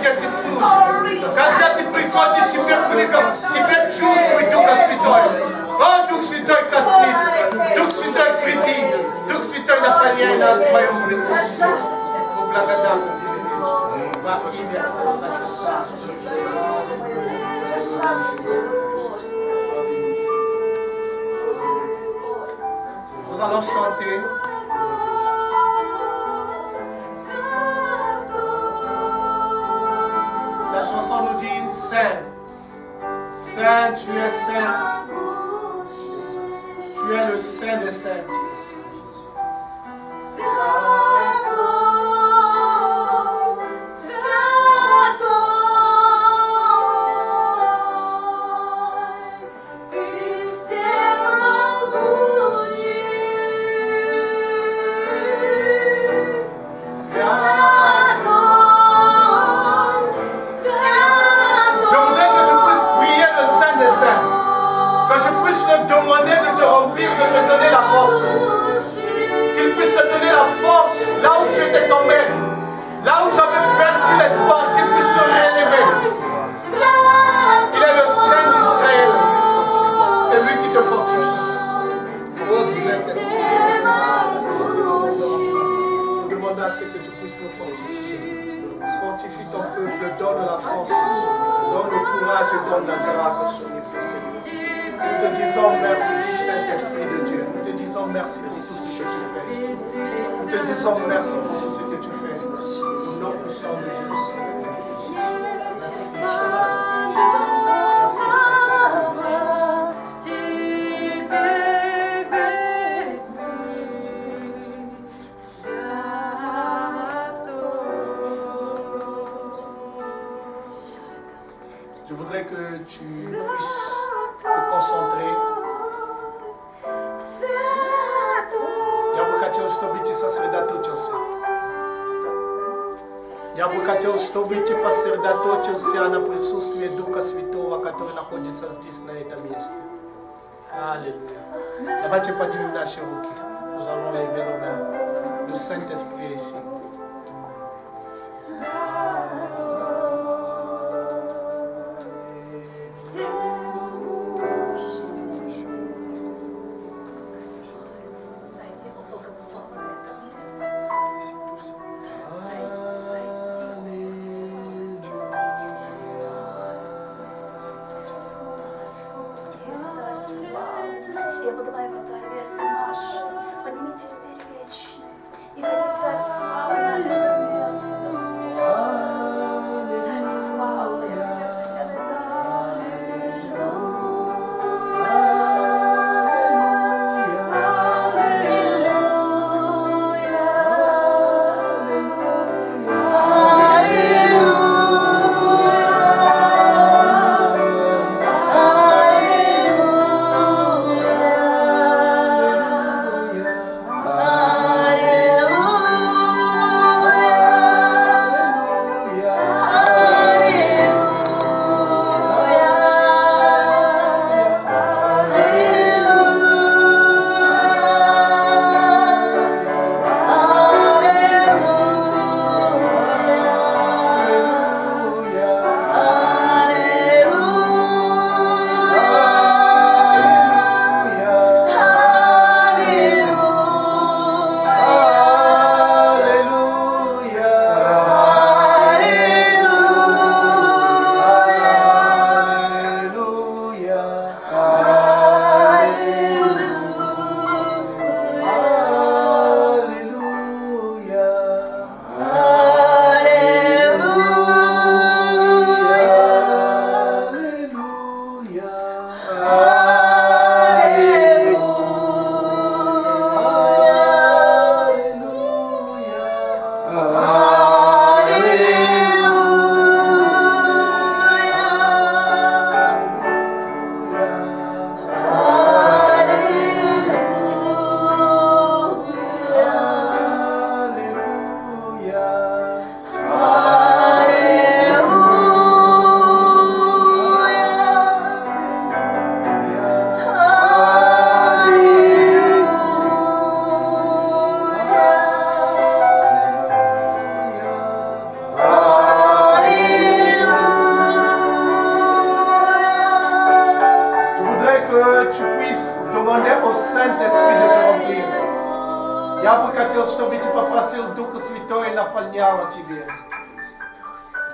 где ты служишь, когда ты приходишь, тебе чувствует Духа Святой. О, Дух Святой, коснись, Дух Святой, приди, Дух Святой, наполняй нас в Твоем присутствии. Мы благодарны Тебе во имя Иисуса Христа. Nous allons chanter. La chanson nous dit Saint, Saint, tu es saint. Tu es le Saint des saints. Demander de te remplir, de te donner la force. Qu'il puisse te donner la force là où tu étais tombé, là où tu avais perdu l'espoir, qu'il puisse te relever. Il est le Saint d'Israël. C'est lui qui te fortifie. Oh Saint-Esprit, je demande à ce que tu puisses nous fortifier. Fortifie ton peuple, donne la force, donne le courage et donne la grâce. Nous te disons merci, Saint-Esprit de Dieu. Nous te disons merci pour tout ce que tu fais. Nous te disons merci pour tout ce que tu fais. Au nom puissant de Jésus-Christ. Merci, Saint-Esprit. Merci, Saint-Esprit. Je voudrais que tu puisses te concentrer. Я бы хотел, чтобы ты сосредоточился. Я бы хотел, чтобы ты сосредоточился на присутствии Духа Святого, который находится здесь, на этом месте. Аллилуйя. Давайте поднимем наши руки. Nous allons lever nos mains. Le Saint-Esprit est ici. Царь славы. Я бы хотел, чтобы ты попросил Духа Святой наполнял тебя.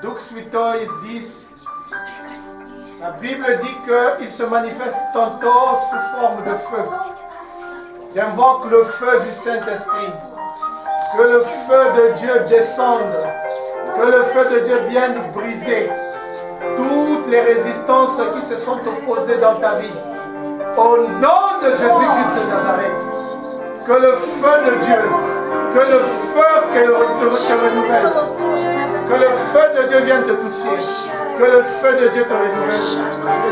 Дух Святой здесь. La Bible dit qu'il se manifeste tantôt sous forme de feu. J'invoque le feu du Saint-Esprit. Que le feu de Dieu descende. Que le feu de Dieu vienne briser toutes les résistances qui se sont opposées dans ta vie. Au nom de Jésus-Christ de Nazareth. Que le feu de Dieu, que le feu te renouvelle. Que le feu de Dieu vienne te toucher. Que le feu de Dieu te renouvelle. Que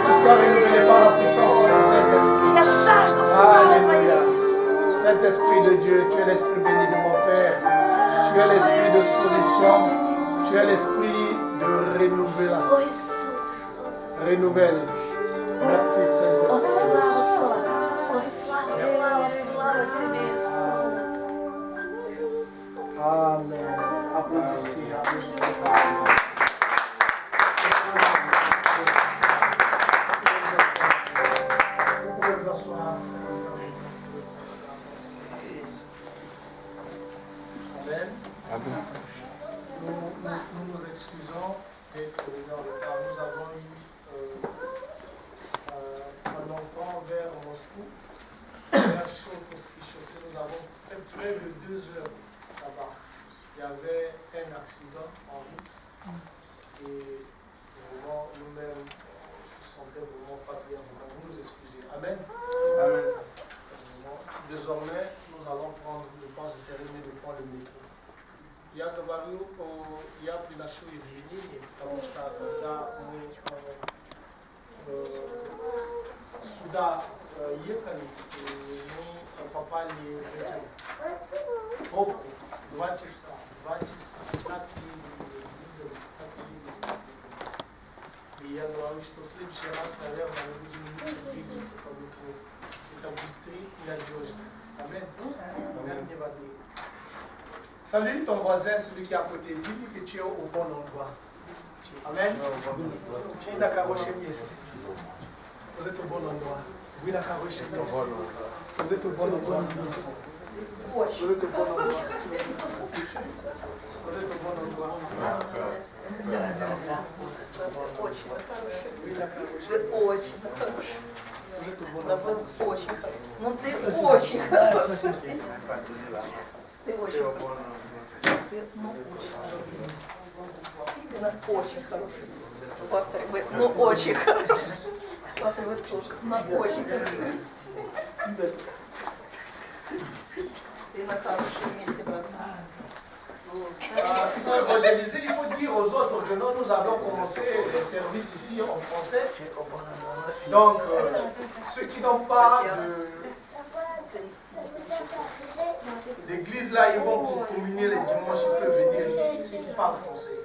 tu sois renouvelé par la puissance du Saint-Esprit. Alléluia. Saint-Esprit de Dieu, tu es l'Esprit béni de mon Père. Tu es l'Esprit de solution. Tu es l'Esprit de renouvelage. Renouvelle. Merci Saint-Esprit. Amen. Applaudissez, applaudissez. Nous nous excusons d'être venus en retard. Nous avons eu un enfant vers Moscou, vers chaussée. Nous avons fait près de 2 heures là-bas. Il y avait un accident en route et vraiment nous-mêmes on se sentait vraiment pas bien. Vous nous excusez. Amen. Amen. Désormais, nous allons prendre, je pense, de cérémonie de prendre le métro. Я говорю, я приношу извинения, потому что когда мы сюда ехали, мы попали в пробку 2 часа, так и я говорю, что в следующий раз, наверное, мы будем двигаться по метро. Это быстрее и надежно. Аминь. Аминь. Salue ton voisin, celui qui est à côté. Dis-lui que tu es au bon endroit. Amen. Vous êtes au bon endroit. Vous êtes au bon endroit. Vous êtes au bon endroit. Vous êtes au bon endroit. Ну ты очень хороший. Ты очень хороший. Ты очень хороший. Пастор, вы очень хороший. Пастор, вы тоже очень хороший. Ты на хорошем месте, брат. Il faut évangéliser, il faut dire aux autres que nous avons commencé les services ici en français. Donc, ceux qui n'ont pas d'église là, ils vont pour communier les dimanches, ils peuvent venir ici, ceux qui parlent français.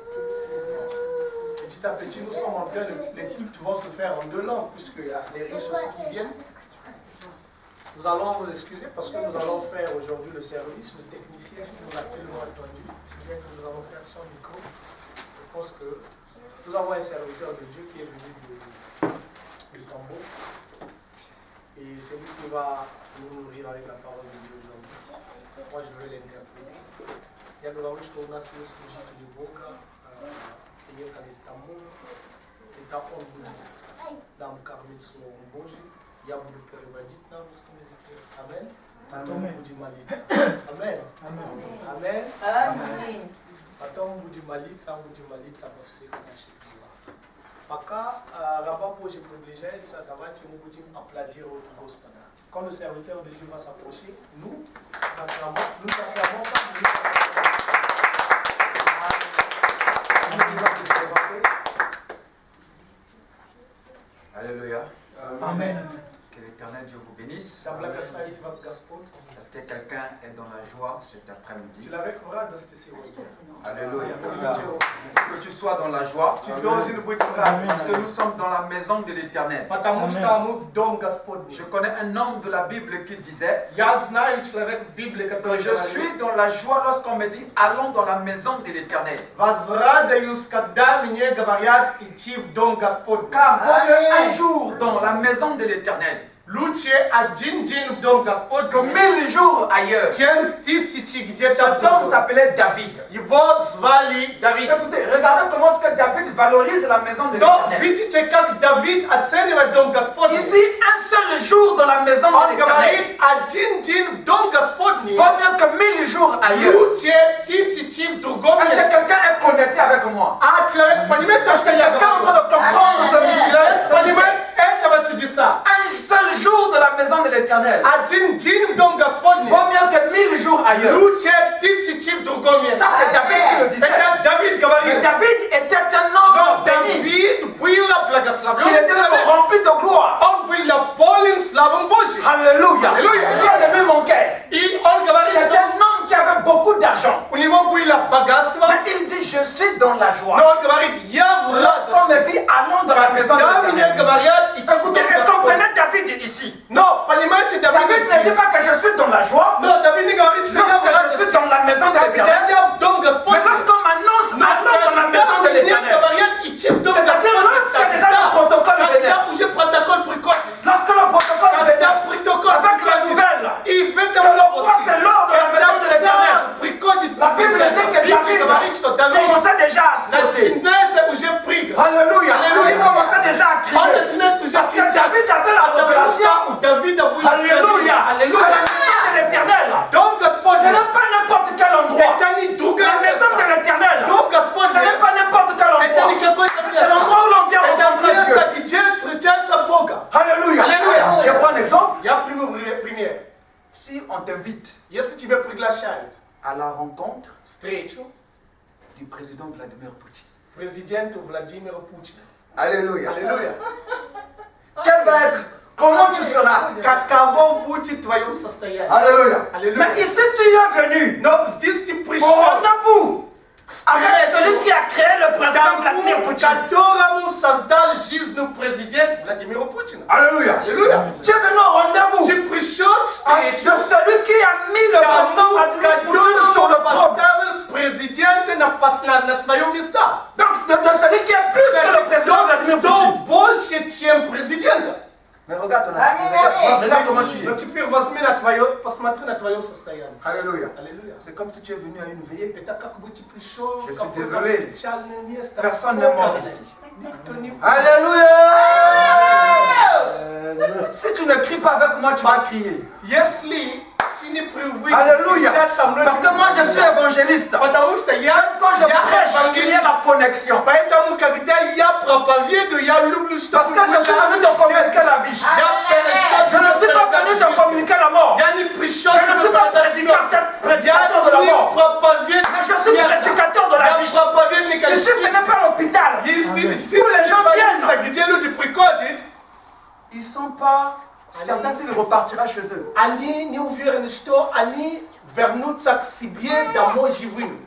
Petit à petit, nous sommes en train, les cultes vont se faire en 2 langues, puisqu'il y a les riches aussi qui viennent. Nous allons vous excuser parce que nous allons faire aujourd'hui le service. Le technicien qui nous a tellement attendu, c'est bien que nous allons faire son micro. Je pense que nous avons un serviteur de Dieu qui est venu du Tambour. Et c'est lui qui va nous nourrir avec la parole de Dieu aujourd'hui. Moi, je vais l'interpréter. Я говорю, что у нас есть служители Бога, приехали из Тамбова. Это он будет нам кормить Словом Божьим. Я буду переводить на русском языке. Аминь. Потом мы будем молиться. Аминь. Аминь. Аминь. Потом будем молиться во всех наших делах. Пока раба Божий приближается, давайте мы будем аплодировать Господа. Quand le serviteur de Dieu va s'approcher, nous acclamons pas. Il va se présenter. Alléluia. Amen. Que l'Éternel Dieu vous bénisse. Est-ce que quelqu'un est dans la joie cet après-midi? Alléluia. Il faut que tu sois dans la joie. Parce que nous sommes dans la maison de l'Éternel. Je connais un homme de la Bible qui disait que je suis dans la joie lorsqu'on me dit allons dans la maison de l'Éternel. Car vaut mieux un jour dans la maison de l'Éternel Luce один день в дом Господь. Que 1000 jours ailleurs. Чем тысячи где-то. Cet homme s'appelait David. Его звали Давид. Écoutez, regardez comment est-ce que David valorise la maison de Но l'Éternel. видите, как Давид оценивает дом Господний. Il dit un seul jour dans la maison de Он l'Éternel. говорит, один день в дом Господний. Vaut mieux que 1000 jours ailleurs. Лучше тысячи в другом Est-ce que месте. quelqu'un est connecté avec moi? А человек понимает, Est-ce que что я quelqu'un est en говорю? train de comprendre ce Человек mystère? понимает этого чудеса. Un seul jour de la maison de l'Éternel. Один день в дом Господний. Vaut mieux que 1000 jours ailleurs. Лучше тысячи в другом месте. Ça, c'est David qui le disait. Это Давид Mais говорит. David était un Но homme béni. Давид был Il благословлен était même человек. rempli de gloire. Он был наполнен славом Божьим. Alléluia. Alléluia. Bien aimé mon cœur. И он говорит, C'est что un homme qui avait beaucoup d'argent. у него было богатство. Mais il dit, je suis dans la joie. Но он говорит, я в Lorsqu'on me радости. dit, allons dans la maison de Когда мне l'Éternel. говорят, идти в Écoutez, дом et Господень. comprenez David ici. Но, понимаете, Давид David ne dit здесь. pas que je suis dans la joie. Но Давид не говорит, что я в Lorsque je радости. suis dans la maison de l'Éternel. Когда я в дом Mais Господень. lorsqu'on m'annonce, allons dans la maison de Мне l'Éternel. говорят, идти в дом C'est-à-dire, lorsqu'il y a déjà le protocole Когда vénère. уже протокол приходит. Lorsque le protocole Когда vénère. протокол Avec la приходит. nouvelle. И в этом Que le roi c'est l'ordre de la maison de l'Éternel. приходит. La Bible dit que David говорит, что Давид commençait déjà à sauter. начинается уже прыгать. Alléluia. Alléluia. Il commençait déjà à Он crier. начинает уже Parce que кричать. David avait la Потому révélation. что у Давида было Alléluia. Que Аллилуйя. la maison de l'Éternel. Дом Ce Господень. n'est pas n'importe quel endroit. Это не другая La maison de l'Éternel. Дом Ce n'est Господень. pas n'importe quel Это не endroit. какой-то C'est место. l'endroit où l'on vient Это rencontrer Dieu. место, где встречается Бога. Alléluia. Alléluia. Je prends un exemple. Я приму пример. Si on t'invite Если тебя приглашают à la rencontre встречу du président Vladimir Poutine. президенту Владимира Путина. Alléluia. Аллилуйя. Quel va être? Comment tu seras? Каково будет в твоем состоянии? Alléluia. Alléluia. Mais ici tu y es venu Но здесь ты au пришел rendez-vous avec celui qui a créé le président Vladimir тому, Poutine. которому создал жизнь президент Владимира Путина. Alléluia. Аллилуйя. Tu es venu au rendez-vous Ты пришел к de встрече, celui qui a mis le président Vladimir Poutine sur le trône. поставил президента на своем месте. Donc de celui qui est plus que le président Vladimir Кто Poutine. больше, чем президента. Mais regarde ton attitude. Regarde comment tu Но es. теперь возьми на твое, посмотри на твоем состоянии. Alléluia. Аллилуйя. C'est comme si tu es venu à une veillée. Это как бы ты пришел Je в suis какое-то désolé. печальное место. Personne n'est mort ici. Никто не... Alléluia. Si tu ne cries pas avec moi, tu vas crier. Если ты не привык Alléluia. кричать со мной, Parce que moi je suis évangéliste. потому что Quand je я prêche, il y a la connexion. Поэтому, когда я проповедую, я люблю, чтобы Parce que je suis venu te communiquer la vie. Je ne suis pas venu te communiquer la mort. Я не пришел, Je ne suis pas prédicateur de la mort. Mais je suis prédicateur de la vie. Ici, ce n'est pas l'hôpital. Où les gens viennent. где люди приходят, Ils ne sont pas certains s'ils repartiront chez eux. они не уверены, что они вернутся к себе домой живыми.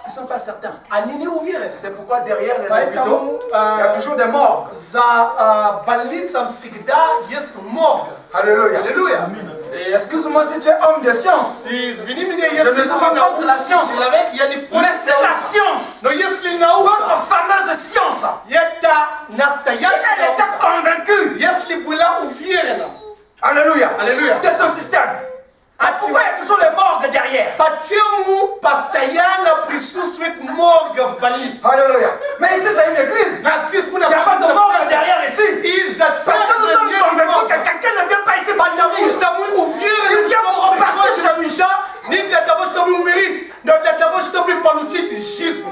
Ils ne sont pas certains. Они не уверены. C'est pourquoi derrière les Поэтому hôpitaux, il y a toujours des morgues. за больницей всегда есть морг. Alléluia. Аллилуйя. Et excuse-moi si tu es homme de science. Извини меня, Je если ne suis pas contre la science. человек, я не против Mais c'est la науки. science. Но если наука, Votre fameuse science. это Si настоящая elle était наука, convaincue. если была уверена, Alléluia. Alléluia. De son système. Pourquoi il y a toujours les morgues derrière? почему постоянно присутствует морг в больнице? Alléluia. Mais ici c'est une église. А здесь мы Il n'y a pas de находимся в morgue церкви. derrière ici. Из-за Parce que nous церкви sommes нет convaincus морга. que quelqu'un ne vient pas ici pour Потому mourir. что мы уверены, Il vient что pour он repartir приходит chez lui. сюда не для того, чтобы умереть, но для того, чтобы получить жизнь.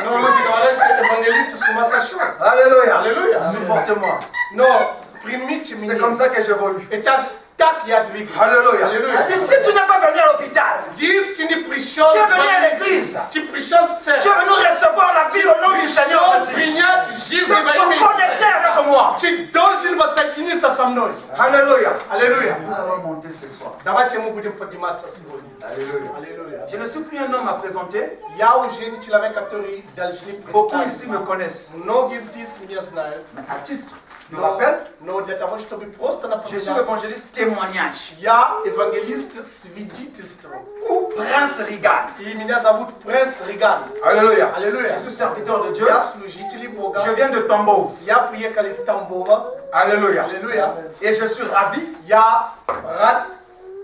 Но люди говорят, что евангелисты с ума сошел. Alléluia. Alléluia. Supportez-moi. Но примите C'est меня. comme ça que j'évolue. Это так я двигаюсь. Alléluia. Аллилуйя. Ici tu n'es pas venu à l'hôpital. Здесь ты не пришел Tu es в venu à больницу. l'église. Ты пришел в Tu церковь. es venu recevoir la vie au nom du Seigneur Пришел Jésus. принять жизнь Donc во sois имя connecté Иисуса. avec moi. Ты должен воссоединиться со мной. Alléluia. Аллилуйя. Nous allons monter ce soir. Давайте мы будем подниматься сегодня. Alléluia. Аллилуйя. Je ne suis plus un homme à présenter. Я уже не человек, который должны Beaucoup представить. ici me connaissent. Многие здесь меня знают. Mais à titre me rappelle. Но для того, чтобы просто Je suis напоминать, l'évangéliste témoignage. я евангелист свидетельства. Ou Prince Regan. И меня зовут Принц Риган. Alléluia. Аллилуйя. Je suis serviteur de Dieu. Я служитель Бога. Je viens de Tambov. Я приехал из Тамбова. Alléluia. Аллилуйя. Et je suis ravi Я рад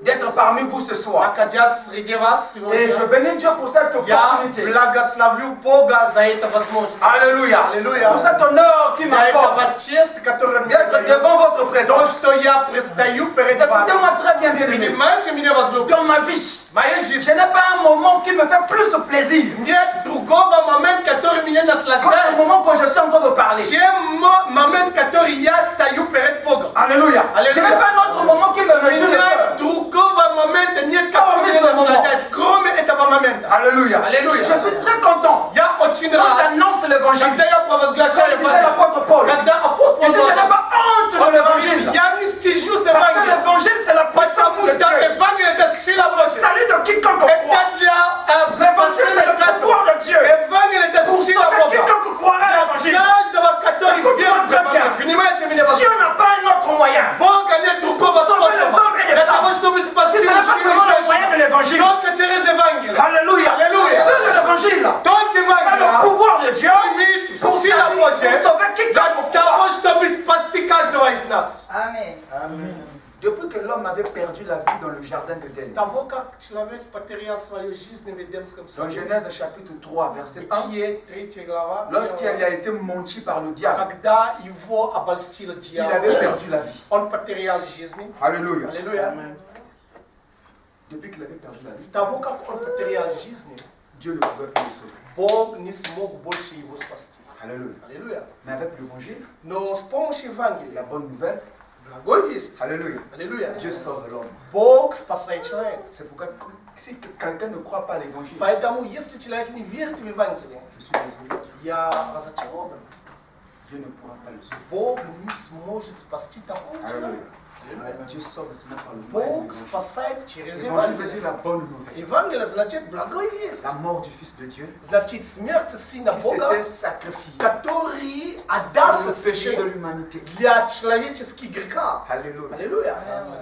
d'être parmi vous ce soir. находясь среди вас Et сегодня. je bénis Dieu pour cette Я opportunité. благословлю Бога за эту возможность. Alléluia. Alléluia. Pour cet honneur qu'il Для m'accorde этого честь, которую мне d'être дает. devant votre То, présence. что я предстаю перед вами. Écoutez-moi très bien, bien aimé. Понимаете меня, возлюбленные? Dans ma vie, Моя je жизнь. n'ai pas un moment qui me fait plus plaisir Нет другого момента, который меня que ce наслаждает, moment quand je suis en train de parler. чем момент, который я стою перед Богом. Alléluia. Je n'ai pas un autre moment qui me réjouit le cœur. Нет другого момента, нет, который меня наслаждает, кроме этого момента. Alléluia. Alléluia. Je suis très content Я очень quand рад, j'annonce l'évangile. когда я провозглашаю Comme disait Евангелие. l'apôtre Paul. Когда апостол Il dit, je n'ai pas honte de l'évangile. я не стыжусь Parce que Евангелия, l'évangile, c'est la puissance потому de что Dieu. Евангелие это сила Божья. Salut de quiconque croit. Это для L'évangile, c'est le спасения pouvoir de Dieu. Евангелие это Pour сила sauver Бога. quiconque croira à l'évangile. Каждого, который Écoute-moi верит в très bien. Евангелие. Понимаете меня? Dieu n'a pas un autre moyen. Бога нет другого Sauver les hommes et les для того, femmes. чтобы Si спасти ce n'est pas мужчин и seulement le moyen de женщин. l'évangile. Только через Евангелие. Alléluia. Alléluia. Seul l'évangile Только a le Евангелие pouvoir de Dieu имеет pour сила Божья sauver для quiconque того, croit. чтобы спасти каждого из нас. Аминь. Depuis que l'homme avait perdu la vie dans le jardin de С d'Éden. того, как человек потерял свою жизнь в Эдемском Dans саду. Genèse chapitre 3, verset 1. Бытие, 3 глава. Lorsqu'il a été menti par le diable, Когда его обольстил il дьявол, avait perdu la vie. он потерял жизнь. Alléluia. Аллилуйя. Depuis qu'il avait perdu la С vie, того, как он потерял жизнь, Dieu ne pouvait plus le sauver. Бог не смог больше его спасти. Alléluia. Аллилуйя. Mais avec l'évangile, Но с помощью la Евангелия, bonne nouvelle, благой весть, Alléluia, аллилуйя, Dieu sauve l'homme. Бог спасает человека. C'est pourquoi si quelqu'un ne croit pas à l'évangile, Поэтому, если человек не верит в Евангелие, je suis désolé, я разочарован. Dieu ne pourra pas le sauver. Бог не сможет спасти такого человека. Alléluia. Dieu sauve seulement par le moyen de Бог l'évangile. спасает через L'évangile veut dire Евангелие. la bonne nouvelle. Евангелие значит благой весть. La mort du Fils de Dieu Значит смерть Сына qui Бога, s'était sacrifié который pour отдался le péché de себе l'humanité. для человеческих греха. Alléluia. Аллилуйя.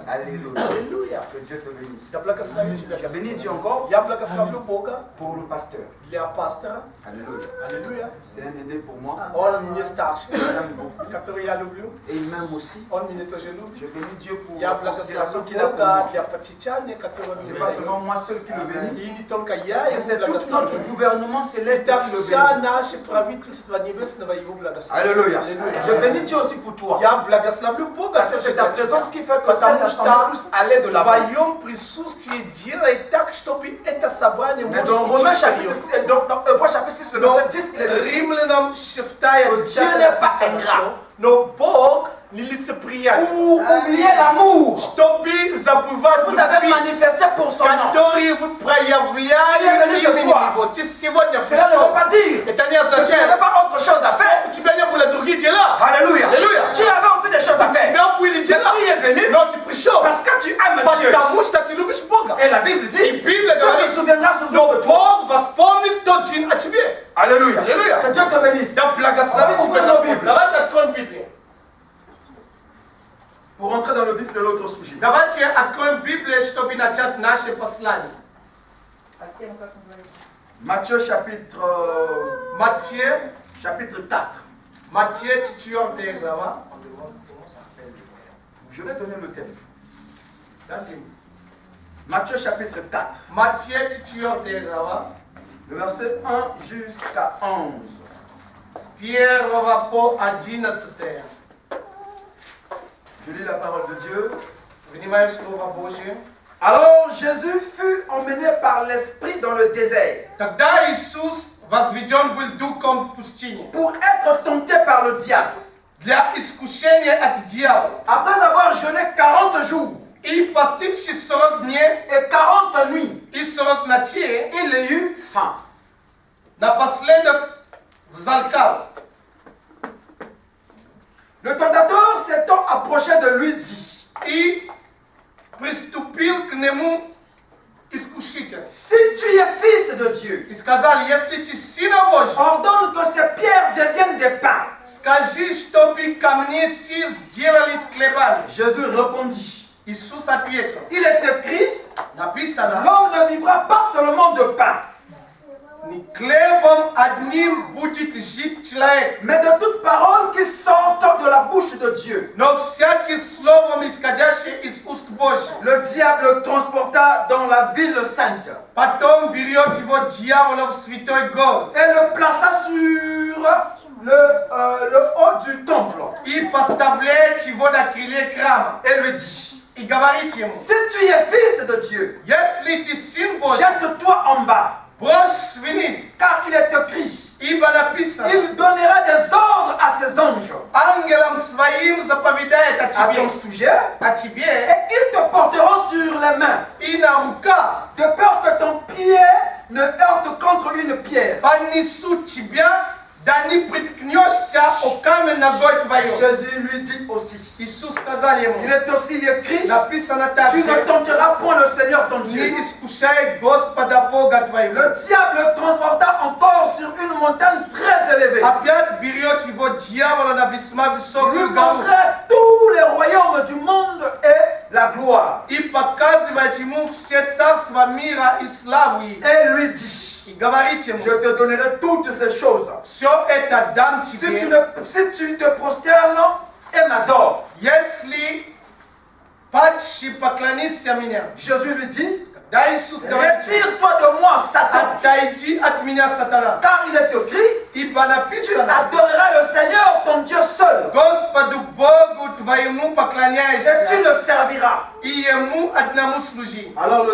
Alléluia. Аллилуйя. Que Dieu te bénisse. Я благословлю тебя, Je bénis Dieu Господь. encore Я благословлю Бога pour le pasteur. для пастора. Alléluia. Аллилуйя. C'est un aîné pour moi. Он мне старший, Je l'aime beaucoup. который я люблю. Et il m'aime aussi. Он меня тоже любит. Je bénis Dieu pour Я la considération благословлю qu'il a pour Бога moi. для почитания, которое он Ce мне n'est pas дает. seulement moi seul qui le bénis, И не только я mais его c'est tout notre благословлю. gouvernement céleste Это qui le вся bénit. наше правительство небесного его благословения. Alléluia. Аллилуйя. Je bénis Dieu aussi pour toi. Я благословлю Бога, Parce que c'est ta présence qui fait que cette потому assemblée что puisse aller de в l'avant. твоем присутствии делай так, чтобы это собрание Mais может dans Romains идти chapitre вперед. 6, dans Hébreux chapitre 6, le Но verset 10, il est écrit, Римлянам 6, Dieu 10 n'est pas написано, ingrat. что но Бог нелицеприятен, pour oublier l'amour чтобы забывать vous avez любви, manifesté pour son nom. которые вы Tu es проявляли venu ce имени soir. Его. Ты сегодня Cela ne veut пришел. pas dire Это не que tu n'avais означает, pas autre chose à faire. что у тебя не было других дела. Alléluia. Alléluia. Tu avais aussi des choses à У faire. тебя были Mais дела. tu y es venu Но ты пришел, parce que tu aimes Dieu. потому что ты любишь Бога. Et la Bible И dit, Библия Dieu se говорит, souviendra ce jour но de toi. Бог вспомнит тот день о тебе. Alléluia. Alléluia. Que Dieu te bénisse. Да благословит Ouvrez тебя nos Господь. Bibles. Давайте откроем Библию. Pour rentrer dans le vif de l'autre sujet. Давайте откроем Библию, чтобы начать наше послание. А тема как называется? Matthieu chapitre, chapitre 4. Matthieu 4 глава. Je vais donner le thème. Дайте. Matthieu chapitre 4. Matthieu 4 глава. Le verset 1 jusqu'à 11. С 1 по 11. Je lis la parole de Dieu. Внимаю Слово Божие. Alors Jésus fut emmené par l'Esprit dans le désert Тогда Иисус возведен был духом в пустыне pour être tenté par le diable. для искушения от дьявола. Après avoir jeûné 40 jours И постившись 40 дней et 40 nuits, и 40 ночей, il eut faim. напоследок взалкал. Le tentateur s'étant approché de lui dit, И приступил к нему искуситель. si tu es fils de Dieu, И сказал, если ты Сына Божий, ordonne que ces pierres deviennent des pains. Скажи, чтобы камни все сделались хлебами. Jésus répondit. Иисус ответил. Il est écrit, Написано. l'homme ne vivra pas seulement de pain, Не хлебом одним будет жить человек, mais de toute parole qui sort de la bouche de Dieu. но всяким словом, исходящее из уст Божьих. Le diable le transporta dans la ville sainte Потом берет его дьявола в святой город et le plaça sur le haut du temple и поставляет его на крыле храма. et lui dit, И говорит ему, si tu es fils de Dieu, если ты сын Божий, jette-toi en bas, брось вниз, car il est écrit, ибо написано, il donnera des ordres à ses anges ангелам своим заповедает о à тебе, ton sujet, о тебе, et ils te porteront sur les mains, и на руках de peur que ton pied ne heurte contre une pierre. понесут тебя, да не приткнешься о камень ногой твоей. Jésus lui dit aussi, Иисус сказал ему, il est aussi écrit, написано tu также, ne tenteras point le Seigneur ton не Dieu. искушай Господа Бога твоего. Le diable le transporta encore sur une montagne très élevée. Опять берет его дьявола на весьма Lui высокую гору montrait tous les royaumes du monde et la gloire. и показывает ему все царства мира и славу их. Et lui dit, И говорит ему, je te donnerai toutes ces choses. все это дам Si тебе, tu te prosternes et m'adores. если падший поклонишься меня. Jésus lui dit, Да, Иисус говорит, retire-toi de moi, Satan. отойди от меня, сатана. Car il est écrit, Ибо tu написано, adoreras le Seigneur, ton Dieu seul. Господу Богу твоему Et поклоняйся, tu le serviras. и ему одному служи. Alors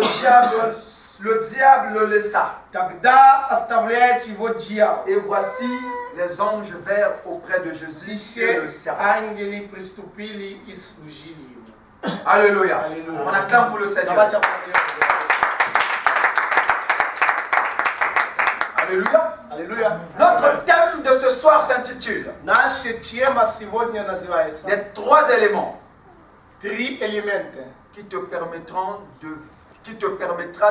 le diable le laissa. Тогда оставляет его дьявол. Et voici les anges vinrent auprès de И Jésus et все le servaient. ангелы приступили и служили ему. Alléluia. Alléluia. On acclame pour le Seigneur. Давайте аплодируем. Alléluia. Аллилуйя. Notre thème de ce soir s'intitule Наша тема сегодня называется les trois éléments «Три элемента», qui te permettra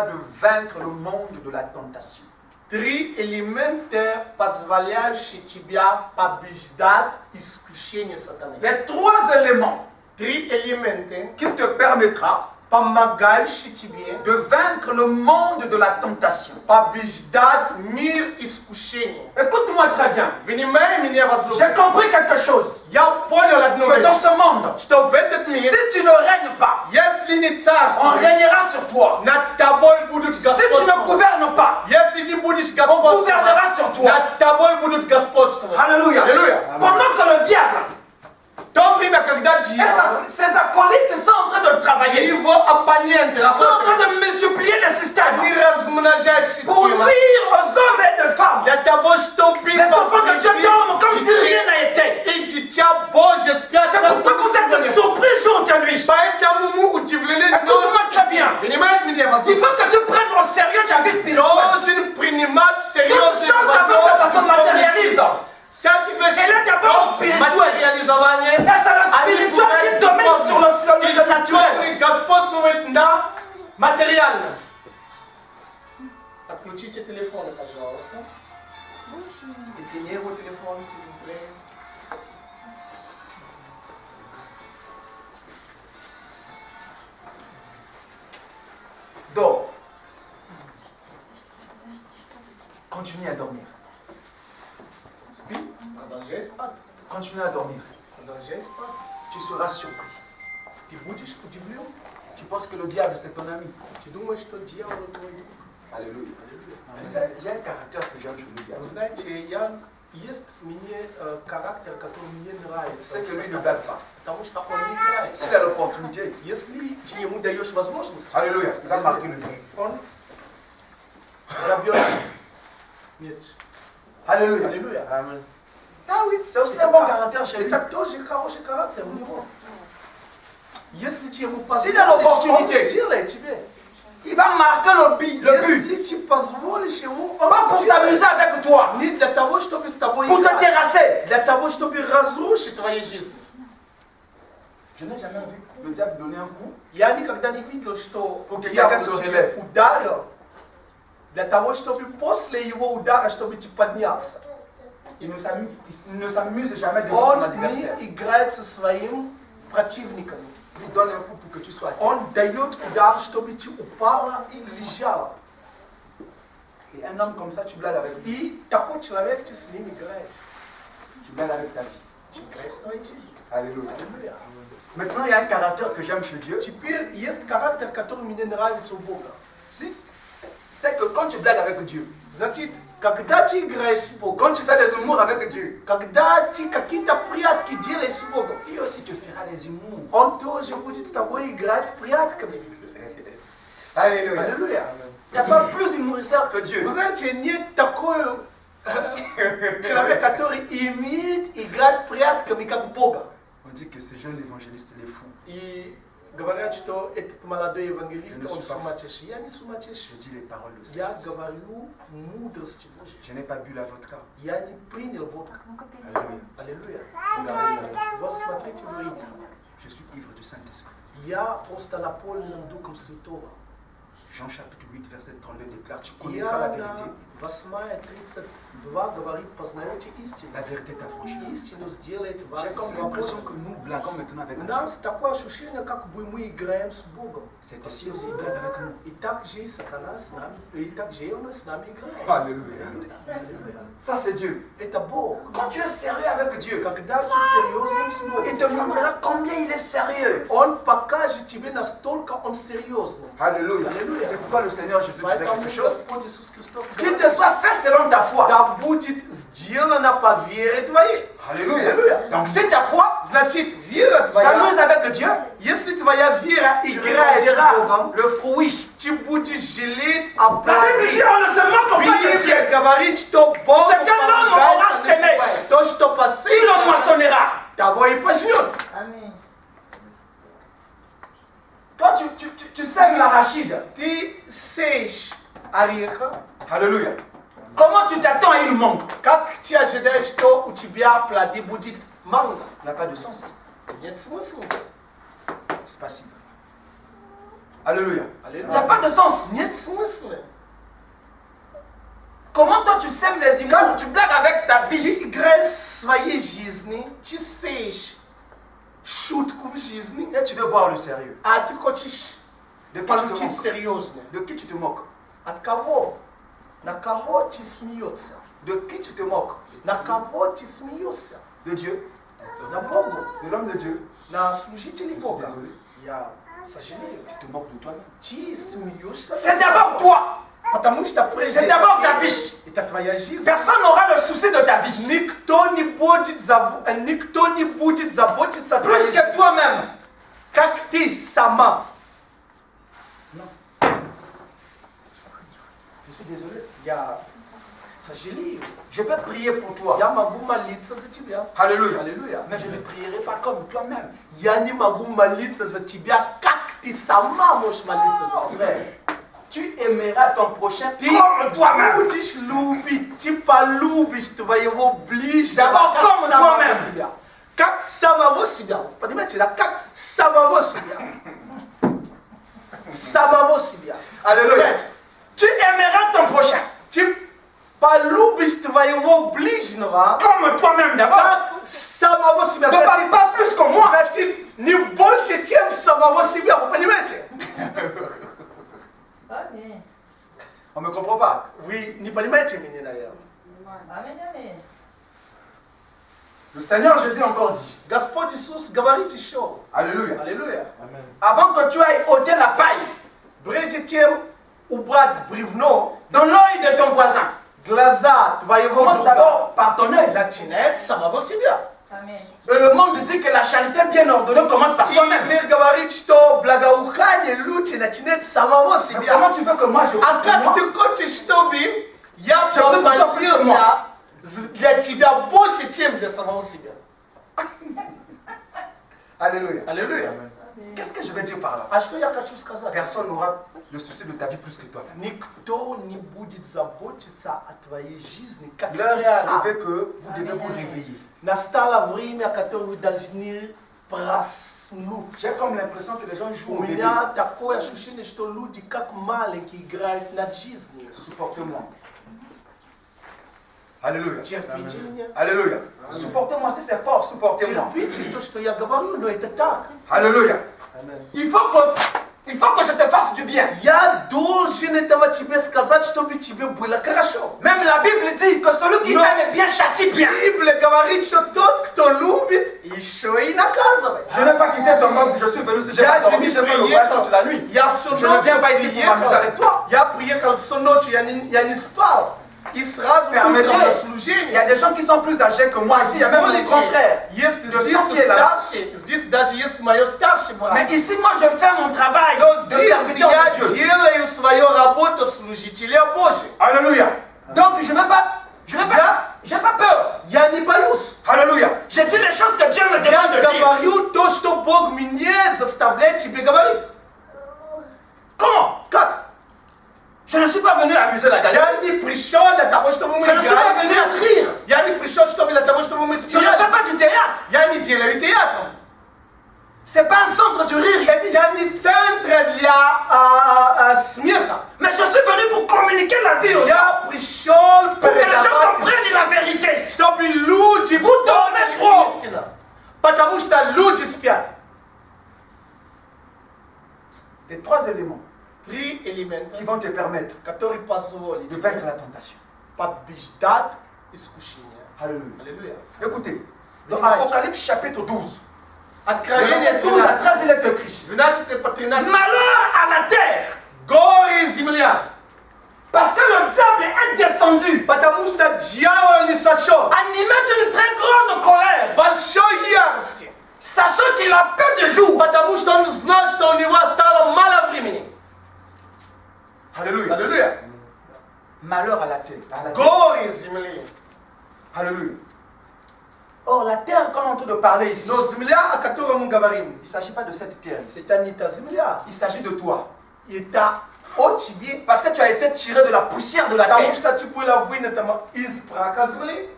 de vaincre le monde de la tentation. Три элемента, позволяющие тебя побеждать искушение сатаны. Les trois éléments Три элемента, qui te permettra помогающие тебе de vaincre le monde de la tentation. побеждать мир искушения. Écoute-moi très bien. Внимай меня, J'ai возлюбленный. compris quelque chose. Я понял одну Que dans вещь, ce monde, что в этот si мир, tu ne règnes pas, если не on царствуешь, régnera sur toi. над тобой будут Si tu ne господствовать. gouvernes pas, Если не будешь on господствовать, gouvernera sur toi. над тобой будут господствовать. Alléluia. Alléluia. Pendant que le diable В то время, когда et дьявол, ses acolytes sont en train de travailler, его оппоненты sont en train работают, de multiplier les systèmes они размножают pour систему nuire aux hommes et aux femmes. для того, чтобы Les enfants de Dieu dorment comme si rien n'a été. и дитя Божье спят. C'est pourquoi vous êtes surpris jour et nuit. Поэтому мы удивлены. Écoute-moi très bien. Понимаете меня, Il возможно? faut que tu prennes au sérieux ta vie spirituelle. Должен принимать Toute серьезные chose avant que ça se matérialise. Всякий вещь Elle est d'abord spirituelle. материализование. Et c'est le spirituel qui domine sur le naturel. Господствует на материально. Отключите телефоны, пожалуйста. Éteignez vos téléphones, s'il vous plaît. Dors. Continue à dormir. Спи, продолжай спать. Continue à dormir. Продолжай спать. Tu seras surpris. Ты будешь удивлен. Tu penses que le diable c'est ton ami. Ты думаешь, что дьявол твой друг. Alléluia. Il y a un caractère que j'aime chez le diable. Вы знаете, есть мне характер, который мне нравится. C'est que lui ne batte pas. Потому что он не играет. S'il a l'opportunité, Если ты ему даешь возможность, Alléluia, il va marquer le but. он забьет мяч. Alléluia. Аллилуйя. Аминь. Ah oui, c'est aussi un bon caractère chez lui. Это тоже хороший характер у него. Если ты ему S'il a l'opportunité, он сделает тебе. il va marquer le but. Если ты позволишь ему, он Pas pour s'amuser avec toi, не для того, чтобы с тобой pour te играть, terrasser. для того, чтобы разрушить твою жизнь. Je n'ai jamais vu le diable donner un coup. Я никогда не видел, что Pour que дьявол quelqu'un se тебя relève. ударил для того, чтобы после его удара, чтобы ты поднялся. Il ne s'amuse jamais devant son Он adversaire. не играет со своим противником. Il donne un coup pour que tu sois. Он дает удар, чтобы ты упала и лежала. Et un homme comme ça, tu blagues avec lui. И такой человек, ты с ним играешь. Tu blagues avec ta vie. Ты играешь в своей жизни. Alléluia. Аллилуйя. Maintenant, il y a un caractère que j'aime chez Dieu. Теперь есть характер, который мне нравится у Бога. Si. C'est que quand tu blagues avec Dieu, Значит, когда ты играешь с Богом, quand tu fais les humours avec Dieu, когда ты какие-то прятки делаешь с Богом, lui aussi te fera les humours. Он тоже будет с тобой играть прятками. Alléluia. Аллилуйя. Il n'y a pas plus humoriste que Dieu. Вы знаете, нет такой человека, который имеет играть прятками, как Бога. On dit que ce jeune évangéliste, il est fou. И говорят, что этот молодой евангелист, он сумасшедший. Я не сумасшедший. Je dis les paroles de Я Dieu. говорю мудрости Божьей. Je n'ai pas bu la vodka. Я не принял водку. Alléluia. Аллилуйя. Regardez-moi. Вот смотрите время. Je suis ivre du Saint-Esprit. Я просто наполнен Духом Святого. Jean chapitre 8, verset 32 déclare, tu connaîtras la Иоанна vérité. 8:32 говорит, познаете истину. La vérité t'affranchira. Истину сделает вас J'ai comme l'impression que свободными. nous blaguons maintenant avec У Dieu. нас такое ощущение, как бы мы играем с Богом. C'est aussi blague avec nous. И так же и сатана с нами, и так же он с нами играет. Alléluia. Аллилуйя. Ça c'est Dieu. Это Бог. Quand tu es sérieux avec Dieu, Когда ты серьезным с il Богом, te montrera combien il est sérieux. Он покажет тебе настолько он серьезный. Alléluia. Alléluia. C'est pourquoi le Seigneur Jésus disait Поэтому quelque chose. Господь Иисус Христос Qu'il говорит, te soit fait selon ta foi. да будет сделано по вере твоей. Alléluia. Alléluia. Donc si ta foi Значит, вера s'amuse твоя, avec Dieu, если твоя вера tu играет с regarderas Богом, le fruit. ты будешь жалеть о La Bible dit плоде. on ne se moque pas de Dieu. Библия говорит, что Бог Ce que l'homme aura semé, то, что il le посеял, moissonnera. того и пожнет. Аминь. Toi, tu sèmes l'arachide. Ты сеешь ореха, Alléluia. Comment tu t'attends à une mangue? как ты ожидаешь, что у тебя плоды будет манго? Il n'y a pas de sens. Нет смысла. C'est pas si. Alléluia. Alléluia. Il n'y a pas de sens. Нет смысла. Comment toi tu sèmes les humours, tu blagues avec ta vie. Ты играешь в своей жизни, ты сеешь шутку в жизни, Et tu veux voir le sérieux. а ты хочешь De qui tu te получить moques? серьезно. De qui tu te moques? От кого? На кого ты смеешься? De qui tu te moques? На кого ты смеешься? De Dieu. На Богу? De l'homme de Dieu. На служителей Je suis Бога? désolé. Я сожалею. Tu te moques de toi-même. Ты смеешься. C'est d'abord toi. Потому что прежде C'est d'abord ta всего, vie. это твоя жизнь. Personne n'aura le souci de ta vie. Никто не будет заботиться о твоей Plus que жизни, toi-même. как ты сама. Je suis désolé. Я сожалею. Je peux prier pour toi. Я могу молиться за тебя. Alléluia. Аллилуйя. Mais je ne prierai pas comme toi-même. Я не могу молиться за тебя, как ты сама можешь молиться за себя. Frère, tu aimeras ton prochain Ты comme toi-même. будешь любить, ты полюбишь твоего ближнего, D'abord как comme самого toi-même. себя. Как самого себя. Понимаете, да? Как самого себя. Самого себя. Alléluia. Понимаете? Tu aimeras ton prochain Ты полюбишь твоего ближнего, comme toi-même d'abord. как самого себя. Ne parle pas plus que moi. Значит, не больше, чем самого себя. Вы понимаете? Аминь. On me comprend pas. Вы не понимаете меня, наверное. Аминь, аминь. Le Seigneur Jésus a encore dit. Господь Иисус говорит еще. Alléluia. Аллилуйя. Avant que tu ailles ôter la paille Прежде чем убрать бревно, dans l'œil de ton voisin, глаза твоего commence друга d'abord par ton œil. начинает с самого себя. Аминь. Et le monde dit que la charité bien ordonnée commence par И soi-même. мир говорит, что благоухание лучше начинает с самого Mais себя. comment tu veux que moi je А как moi, ты хочешь, чтобы я Je peux pas помолился для тебя больше, чем для самого себя? Alléluia. Аллилуйя. Qu'est-ce que je veux dire par là? А что я хочу сказать? Personne n'aura le souci de ta vie plus que toi-même. Никто не будет заботиться о твоей жизни, как L'heure ты est сам. arrivée que vous devez vous réveiller. Настало время, которое вы должны проснуться. J'ai comme l'impression que les gens jouent У au bébé. меня такое ощущение, что люди как маленькие играют над жизнью. Supporte-moi. Alléluia. Терпите меня. Alléluia. Supportez-moi si c'est fort, supportez-moi. Терпите то, что я говорю, но это так. Alléluia. Il faut que je te fasse du bien. Я должен этого тебе сказать, чтобы тебе было хорошо. Même la Bible dit que celui qui aime bien châtie bien. Библия говорит, что тот, кто любит, еще и наказывает. Je n'ai pas quitté ton corps, je suis venu si j'ai pas dormi, j'ai fait le voyage toute la nuit. Je ne viens pas ici pour m'amuser avec toi. Я приехал всю ночь, я не спал. И сразу утром на служение. Il y a des gens qui sont plus âgés que moi ici, il y a même mon grand frère. Есть здесь даже есть мой старший брат. Mais ici, moi, je fais mon travail de Здесь serviteur я de Dieu. делаю свою работу служителя Божьего. Alléluia. Donc, je n'ai pas peur. Я не боюсь. Alléluia. J'ai dit les choses que Dieu me demande de Я dire. говорю то, что Бог меня заставляет тебе говорить. Comment? Как? Je ne suis pas venu amuser la galerie. Я не пришел для того, чтобы мы Je ne suis pas venu rire. Я не пришел, чтобы для того, чтобы мы Je ne fais смеялись. pas du théâtre. Я не делаю театр. C'est pas un centre du rire ici. Я не центр для смеха. Mais je suis venu pour communiquer la vie aux gens. Я пришел Pour que les gens comprennent la vérité. чтобы люди dormez trop. истину. Потому что люди спят. Les trois éléments Три элемента, qui vont te permettre которые позволят de vaincre la tentation. побеждать искушение. Alléluia. Аллилуйя. Écoutez, dans Apocalypse chapitre 12, Откровение verset 12 à 13. 13, il est écrit 12 по 13. Malheur à la terre, Горе земля. parce que le diable est descendu, Потому что дьявол не сошел. animé d'une très grande colère, Большой ярости. sachant qu'il a peu de jours. Потому что он знал, что у него осталось мало времени. Alléluia. Аллилуйя. Malheur à la terre. À la terre. Горе земли. Alléluia. Or, la terre qu'on est en train de parler ici, Но земля, о которой мы говорим, il ne s'agit pas de cette terre ici. это не та земля. Il s'agit de toi. Это о тебе. Parce que tu as été tiré de la poussière de la Потому terre. что ты была вынята из праха земли.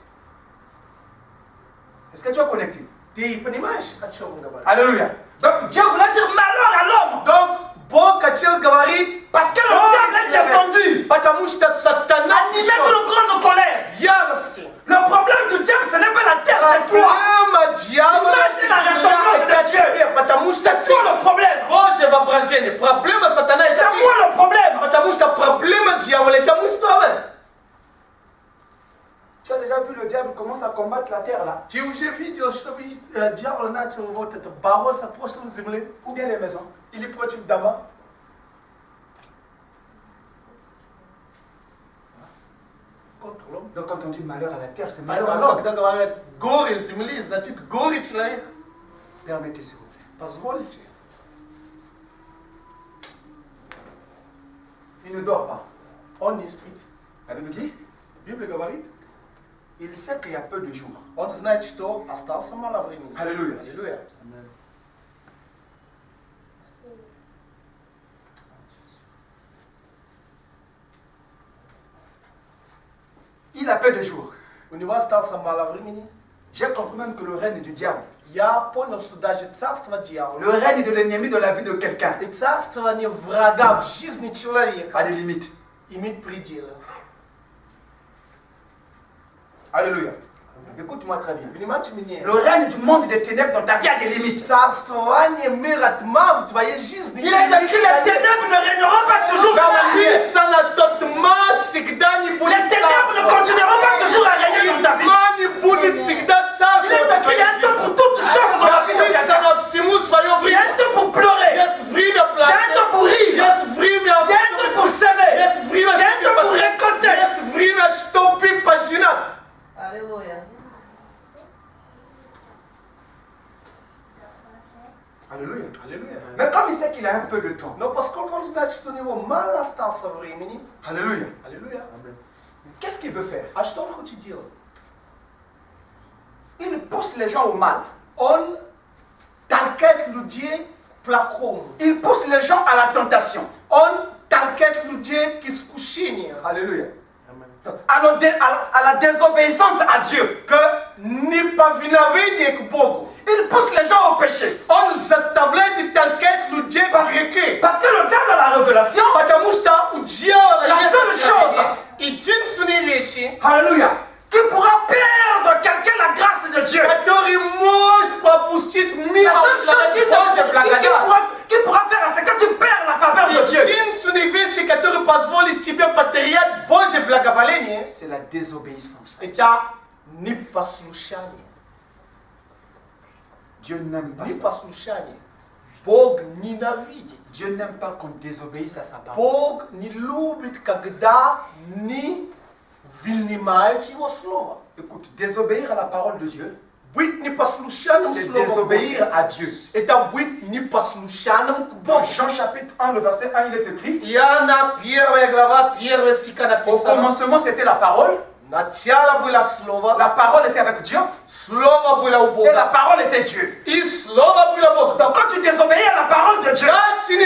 Est-ce que tu as connecté? Ты понимаешь, о чем мы говорим? Alléluia. Donc, Dieu voulait dire malheur à l'homme. Donc, Бог хотел говорить, Parce que le diable est descendu, потому что сатана animé d'une grande colère. ярости. Le problème du diable, ce n'est pas la terre, c'est toi. Проблема дьявола Imagine la ressemblance это de Dieu. тебе, потому что C'est toi le problème. Божье воображение. Проблема сатана это C'est ты. moi le problème. Потому что проблема дьявола это мы с тобой. Tu as déjà vu le diable commence à combattre la terre là? Ты уже видел, что дьявол начал вот это бороться против земли Ou bien les maisons? или против дома? Donc quand on dit malheur à la terre, c'est malheur à l'homme. Когда говорят горе земли, значит горе человека. Permettez s'il vous plaît. Позвольте. Il ne dort pas. Он не спит. La Bible dit, Библия говорит, il sait qu'il y a peu de jours. он знает, что остался мало времени. Alléluia. Аллилуйя. Il a peu de jours. У него остался мало времени. J'ai compris même que le règne du diable, Я понял, что даже царство дьявола le règne de l'ennemi de la vie de quelqu'un, и царствование врага в жизни a человека des limites. имеет пределы. Alléluia. Écoute-moi très bien. Внимайте меня. Le règne du monde des ténèbres dans ta vie a des limites. Царствование мира тьма в твоей жизни. Il est écrit les ténèbres ne régneront pas toujours sur la lumière. Написано, что тьма всегда не будет Les ténèbres ne continueront pas toujours à régner dans ta vie. Тьма не будет всегда Il царствовать est в écrit, il y твоей a un temps жизни. pour toutes choses dans la vie de quelqu'un. Написано всему свое Il y a время. un temps pour pleurer. Есть время Il y a un плакать. temps pour rire. Есть время Il y a un temps pour s'aimer. Есть время, Il y a un temps pour récolter. Есть время, чтобы пожинать. Аллилуйя. Alléluia. Аллилуйя. Mais comme il sait qu'il a un peu de temps. Но поскольку он знает, что у него мало остался времени, Alléluia. аллилуйя, Qu'est-ce qu'il veut faire? а что он хочет делать? Il pousse les gens au mal. Он толкает людей к плохому. Il pousse les gens à la tentation. Он толкает людей к искушению. Alléluia. À la désobéissance à Dieu. К неповиновению к Богу. Il pousse les gens au péché. Он заставляет и толкает людей к греху. Parce que le diable a la révélation. Потому что у дьявола La есть seule chose. единственные вещи, Alléluia. qui pourra perdre quelqu'un la grâce de Dieu. La seule chose qui pourra faire, c'est que tu perds la faveur de Dieu. C'est la désobéissance. Dieu n'aime pas ça. Dieu n'aime pas qu'on désobéisse à sa parole. Écoute, désobéir à la parole de Dieu, c'est désobéir à Dieu. Dans Jean chapitre 1, le verset 1, il est écrit: au commencement, c'était la parole. La parole était avec Dieu. Et la parole était Dieu. Donc quand tu désobéis à la parole de Dieu, c'est à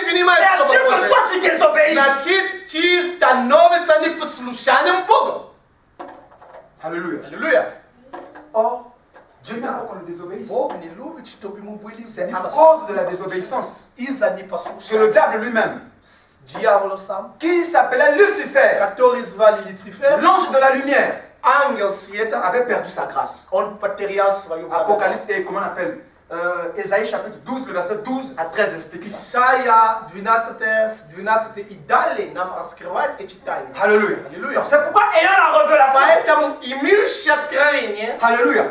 Dieu que toi tu désobéis. Alléluia. Or, Dieu n'aime pas qu'on le désobéisse. C'est à cause de la désobéissance que le diable lui-même, qui s'appelait Lucifer, l'ange de la lumière, avait perdu sa grâce. Apocalypse, et comment on appelle Ésaïe chapitre 12, le verset 12 à 13 explique ça. Alléluia. C'est pourquoi ayant la révélation, alléluia,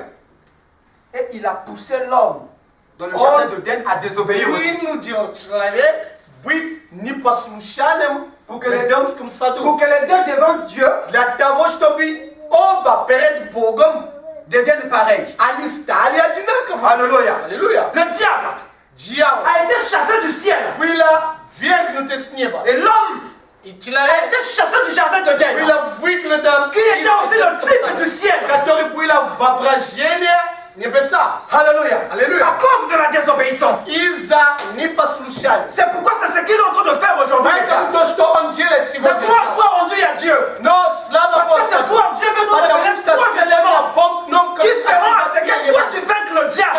et il a poussé l'homme dans le jardin de d'Éden à désobéir aussi. Pour que les deux devant Dieu deviennent pareils. Alléluia. Le diable a été chassé du ciel. Et l'homme a été chassé du jardin de Dieu, qui était aussi le type du ciel. Alléluia. À cause de la désobéissance. C'est pourquoi c'est ce qu'il est en train de faire aujourd'hui. La gloire soit rendue à Dieu. Parce que ce soir, Dieu veut nous révéler 3 éléments qui feront à ce que toi tu vaincres le diable.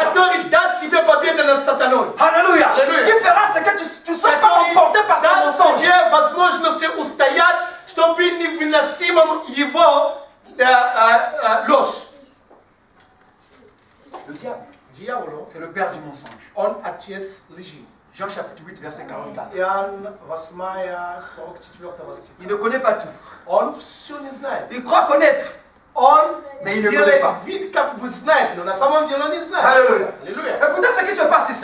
Alléluia. Qui fera à ce que tu ne sois pas emporté par ce mensonge. Le diable, c'est le père du mensonge. Jean chapitre 8, verset 44. Il ne connaît pas tout. Il croit connaître, mais il ne connaît pas. Alléluia. Écoutez ce qui se passe ici.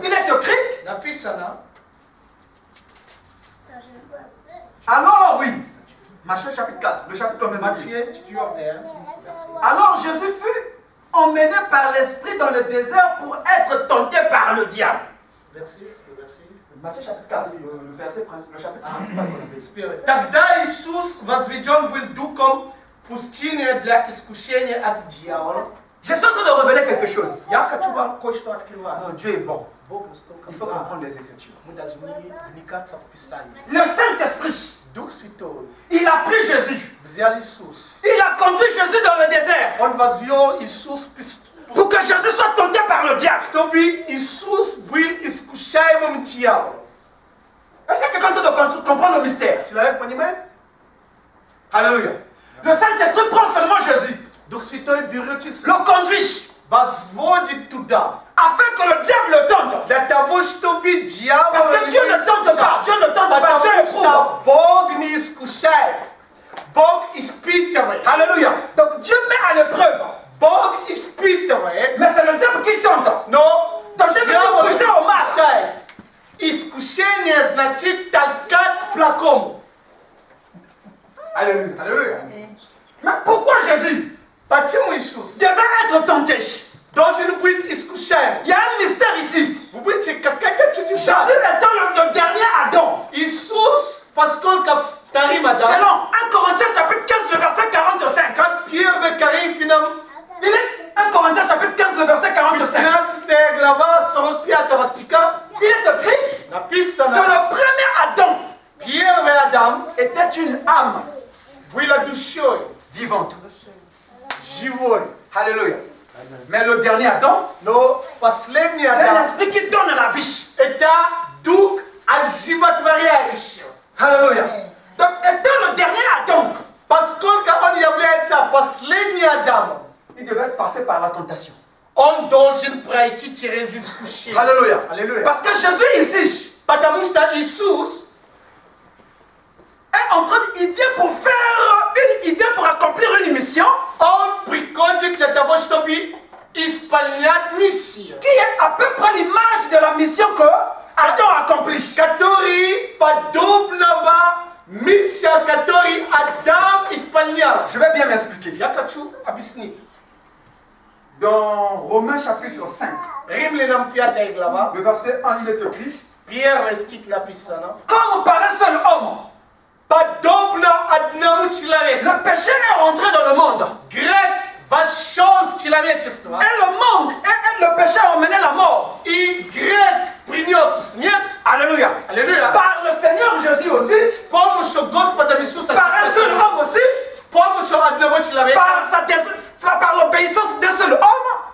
Il est écrit. Alors oui, Matthieu chapitre 4, le chapitre combien? Alors Jésus fut emmené par l'esprit dans le désert pour être tenté par le diable. Matthieu chapitre 4, le verset principal, le chapitre principal. Je suis en train de révéler quelque chose. Non, Dieu est bon. Il faut comprendre les Écritures. Le Saint-Esprit, il a pris Jésus. Il a conduit Jésus dans le désert pour que Jésus soit tenté par le diable. Est-ce que quelqu'un est en train de comprendre le mystère? Alléluia. Le Saint-Esprit prend seulement Jésus, le conduit, afin que le diable le tente. Parce que Dieu ne tente pas. Dieu ne tente pas. Dieu éprouve. Alléluia. Donc Dieu met à l'épreuve. Mais c'est le diable qui tente. Donc Dieu veut te pousser au mal. Alléluia. Mais pourquoi Jésus devait être tenté? Il y a un mystère ici. Jésus étant le dernier Adam. Selon 1 Corinthiens chapitre 15, le verset 45. Il est 1 Corinthiens chapitre 15, le verset 45. Il est écrit que le premier Adam était une âme vivante. Alléluia. Mais le dernier Adam, c'est l'esprit qui donne la vie. Alléluia. Donc, étant le dernier Adam, Поскольку он является последним Адамом, il devait passer par la tentation. он должен пройти через искушение. Alléluia. Alléluia. Parce que Jésus ici Потому что Иисус est en train, il vient pour accomplir une mission он приходит для того, чтобы исполнять миссию, qui est à peu près l'image de la mission que Adam a accomplie. который подобного миссия, который Адам исполнял. Je vais bien m'expliquer. Я хочу объяснить. Dans Romains chapitre 5, Римлянам 5 глава, le verset 1, il est écrit: первый стих написано. comme par un seul homme, Подобно одному человеку. le péché est rentré dans le monde. Грех вошел в человечество. Et le monde, et le péché a emmené la mort. И грех принес смерть. Alléluia. Аллилуйя. Par le Seigneur Jésus aussi, С помощью Господа Иисуса par un seul Христа, homme aussi, с помощью одного человека, par l'obéissance d'un seul homme,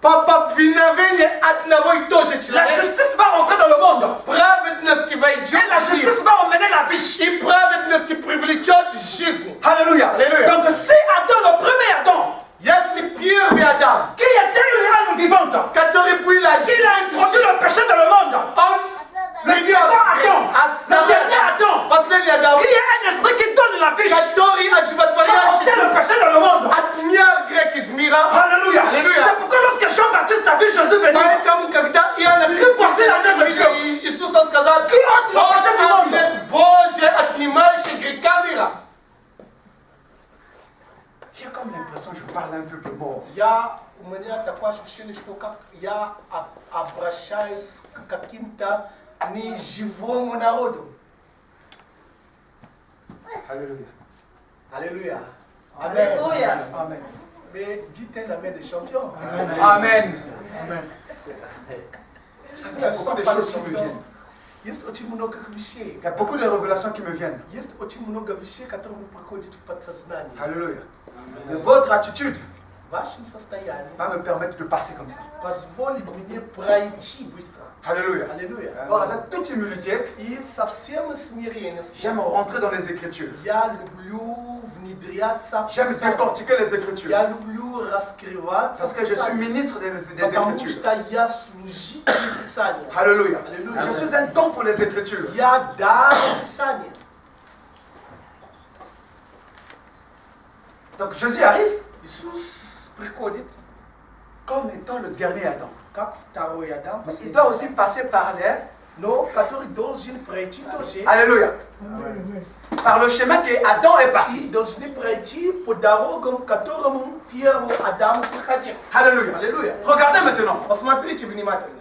по повиновению одного и того же la человека, justice va rentrer dans le monde. праведность войдет Et la в мир. justice va emmener la vie. И праведность привлечет жизнь. Alléluia. Alléluia. Donc si Adam, le premier Adam, Если первый Адам, qui était une âme vivante, который был il a introduit le péché dans le monde, он le second Adam, le dernier Adam, последний Адам, qui est un esprit qui donne la vie, который a оживотворяющий, ôté le péché dans le monde. отнял грех из мира. Alléluia. Alléluia. C'est pourquoi lorsque Jean-Baptiste a vu Jésus venir, Поэтому, когда Иоанн Креститель увидел Иисус, он сказал: qui ôte le péché du monde. «Ответ Божий, отнимающий греха мира». J'ai comme l'impression que je parle un peu plus mort. У меня такое ощущение, что как я обращаюсь к каким-то неживому народу. Alléluia. Alléluia. Аллилуйя. Amen. Mais dites la main des champions. Amen. Je Il y a beaucoup de choses qui me viennent. Есть очень много вещей. Il y a beaucoup de révélations qui me viennent. Есть очень много вещей, которые приходят в подсознание. Alléluia. Mais votre attitude Вашим состоянием va me permettre de passer comme ça. позволит мне пройти быстро. Alléluia. Аллилуйя. Alors avec toute humilité, И со всем смирением j'aime rentrer dans les Écritures. я люблю внедряться в J'aime Писание. décortiquer les Écritures. Я люблю раскрываться Parce в que je suis Писании, ministre des потому Écritures. что я служитель Писания. Alléluia. Alléluia. Je suis un don pour les Écritures. Я дар Писания. Donc Jésus arrive Иисус приходит comme étant le dernier Adam. как второй Адам, Mais il последний. doit aussi passer par les... Но который должен пройти тоже. Alléluia. Par le chemin que Adam est passé. И должны пройти по дорогам, которому первый Адам приходил. Alléluia. Аллилуйя. Regardez maintenant. Посмотрите внимательно.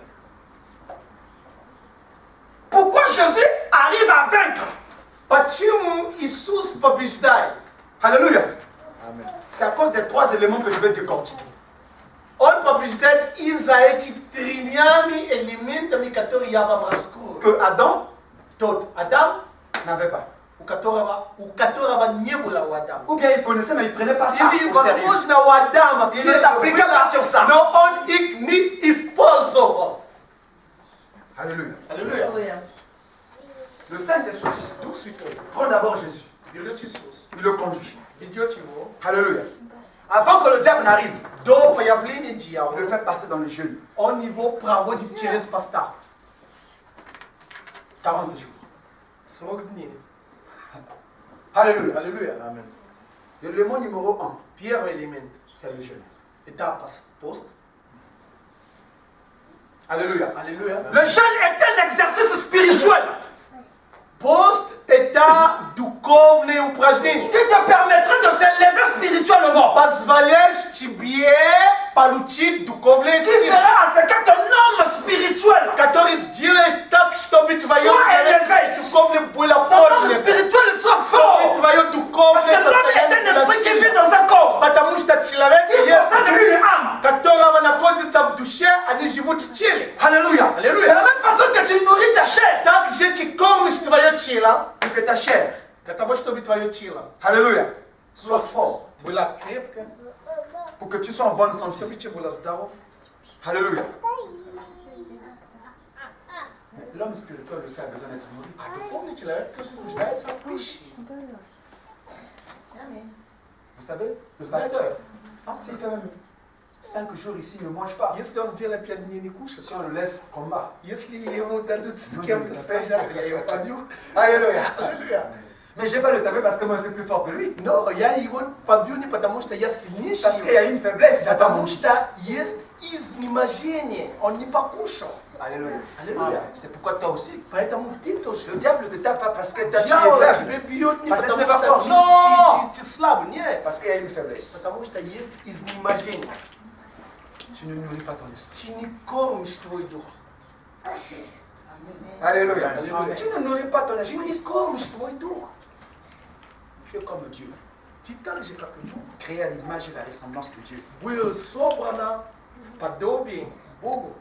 Pourquoi Jésus arrive à vaincre? Почему Иисус побеждает? Alléluia. C'est à cause des trois éléments que je vais décortiquer. Он побеждает из-за этих тремями элементами, которые я вам раскрою. Que Adam Тот Адам, n'avait pas. у которого не было у Адама. Ou bien il connaissait mais il ne prenait pas ça Или, au sérieux. возможно, у Адама Il ne s'appliquait pas sur ça. но он их не использовал. Alléluia. Аллилуйя. Аллилуйя. Le Saint-Esprit Дух Святой prend d'abord Jésus. берет Иисус, Il le conduit. ведет его. Alléluia. Avant que le diable n'arrive, До появления il le дьявола fait passer dans le jeûne. он его проводит через поста. 40 jours. 40 дней. Alléluia. Аллилуйя. L'élément numéro 1, Первый элемент c'est le jeûne. – это пост. Alléluia. Аллилуйя. Le jeûne est un exercice spirituel Пост – это духовное упражнение, qui te permettra de s'élever spirituellement. позволяешь тебе получить духовные Qui силы, fera à ce que ton homme spirituel, который сделаешь так, чтобы твое Soit человеческое élevé. духовное было ton homme поднято, spirituel soit чтобы fort. твое Parce духовное que l'homme est состояние un было esprit qui vit сильным. dans un corps. Потому что человек Il есть, possède une âme. которого находится в душе, они живут в теле. Alléluia. Alléluia. De la même façon que tu nourris ta chair, Так же ты кормишь твое тело, pour que ta chair, для того, чтобы твое тело alléluia, soit fort, было крепкое, pour que tu sois en bonne santé. чтобы ты был здоров. Alléluia. Mais l'homme spirituel aussi a besoin d'être nourri. А духовный человек тоже нуждается в пище. Amen. Vous savez, le pasteur, s'il fait même 5 jours ici, il ne mange pas. Если он сделает 5 дней не кушает, Si on le laisse combat. если ему дадут с кем-то сражаться, я его побью. Alléluia. Аллилуйя. Mais je vais pas le taper parce que moi je suis plus fort que lui. Но я его побью не потому, что я сильнейший, Parce qu'il y a une faiblesse, il n'a pas потому mangé. что есть изнеможение, он не покушал. Alléluia. Аллилуйя. C'est pourquoi toi aussi. Поэтому ты тоже. Le diable ne te tape pas parce que tu es Дьявол faible. тебя бьет не Parce que tu потому, n'es pas что fort. Non! ты слабый, нет. Parce qu'il y a une faiblesse. Потому что есть изнеможение. Tu ne nourris pas ton esprit. Ты не кормишь твой дух. Alléluia. Alléluia. Tu ne nourris pas ton Ты esprit. не кормишь твой дух. Tu es comme Dieu. Ты так же, как и Бог. Créé à l'image et la ressemblance de Dieu. Был собрано в подобии Богу.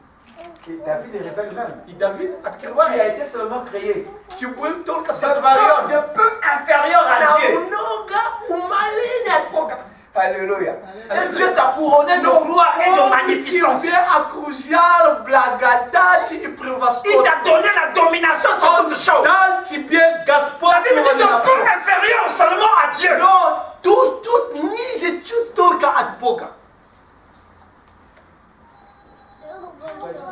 Et David le révèle même. И Давид Tu as открывает. été seulement créé. Ты был только De сотворен. peu inférieur à Dieu. Намного умаления от Бога. Alléluia. Et Dieu t'a couronné de gloire et de Он magnificence. тебя окружал благодати и Il превосходства. t'a donné la domination sur Он toutes choses. дал тебе La Bible dit господство de над peu всем. inférieur seulement à Dieu. Но тут ниже чуть только от Бога.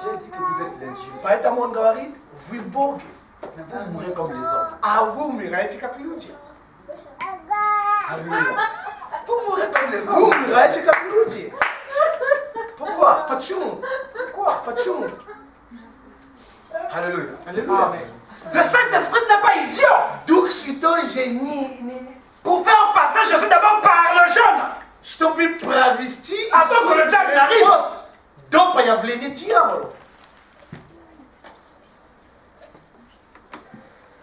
J'ai dit que vous êtes les dieux. Поэтому он говорит, вы боги, Mais vous mourrez comme les hommes. а вы умираете как люди. Alléluia. Vous mourrez comme les Вы hommes. умираете как люди. Pourquoi? Почему? Pourquoi? Почему? Alléluia. Аллилуйя. Le Saint-Esprit n'est pas idiot. Дух Святой же не... Pour faire passer Jésus d'abord par le jeûne. Чтобы провести Avant que le diable через n'arrive. пост до появления дьявола.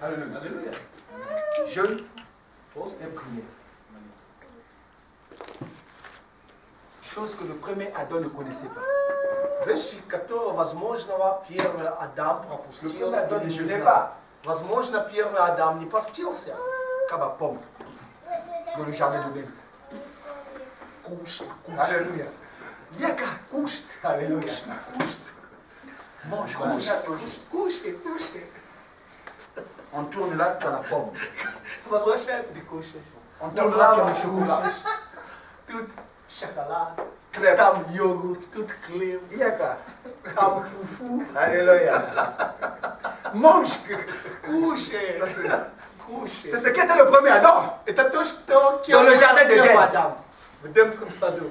Аллилуйя. Jeûne, poste et prière. Chose que le premier Adam ne connaissait pas. Вещи, которые, возможно, первый Адам Le пропустил. premier Adam ne или не jeûnait знал. pas. Возможно, первый Адам не постился. Comme à pomme. Dans le jardin de Bénin. Кушать, Alléluia. Яка кушать. Alléluia. Кушать. Mange, Кушай. On tourne là, tu as la pomme. Возвращай, ты кушаешь. On tourne là, tu as le chocolat. Тут шоколад, Crêpe. там йогурт, тут хлеб, Yaka. там фуфу. Alléluia. Mange. Кушай. C'est Кушай. ce qu'était le premier Adam. Это то, что Dans le jardin d'Éden. Адам. В Эдемском саду.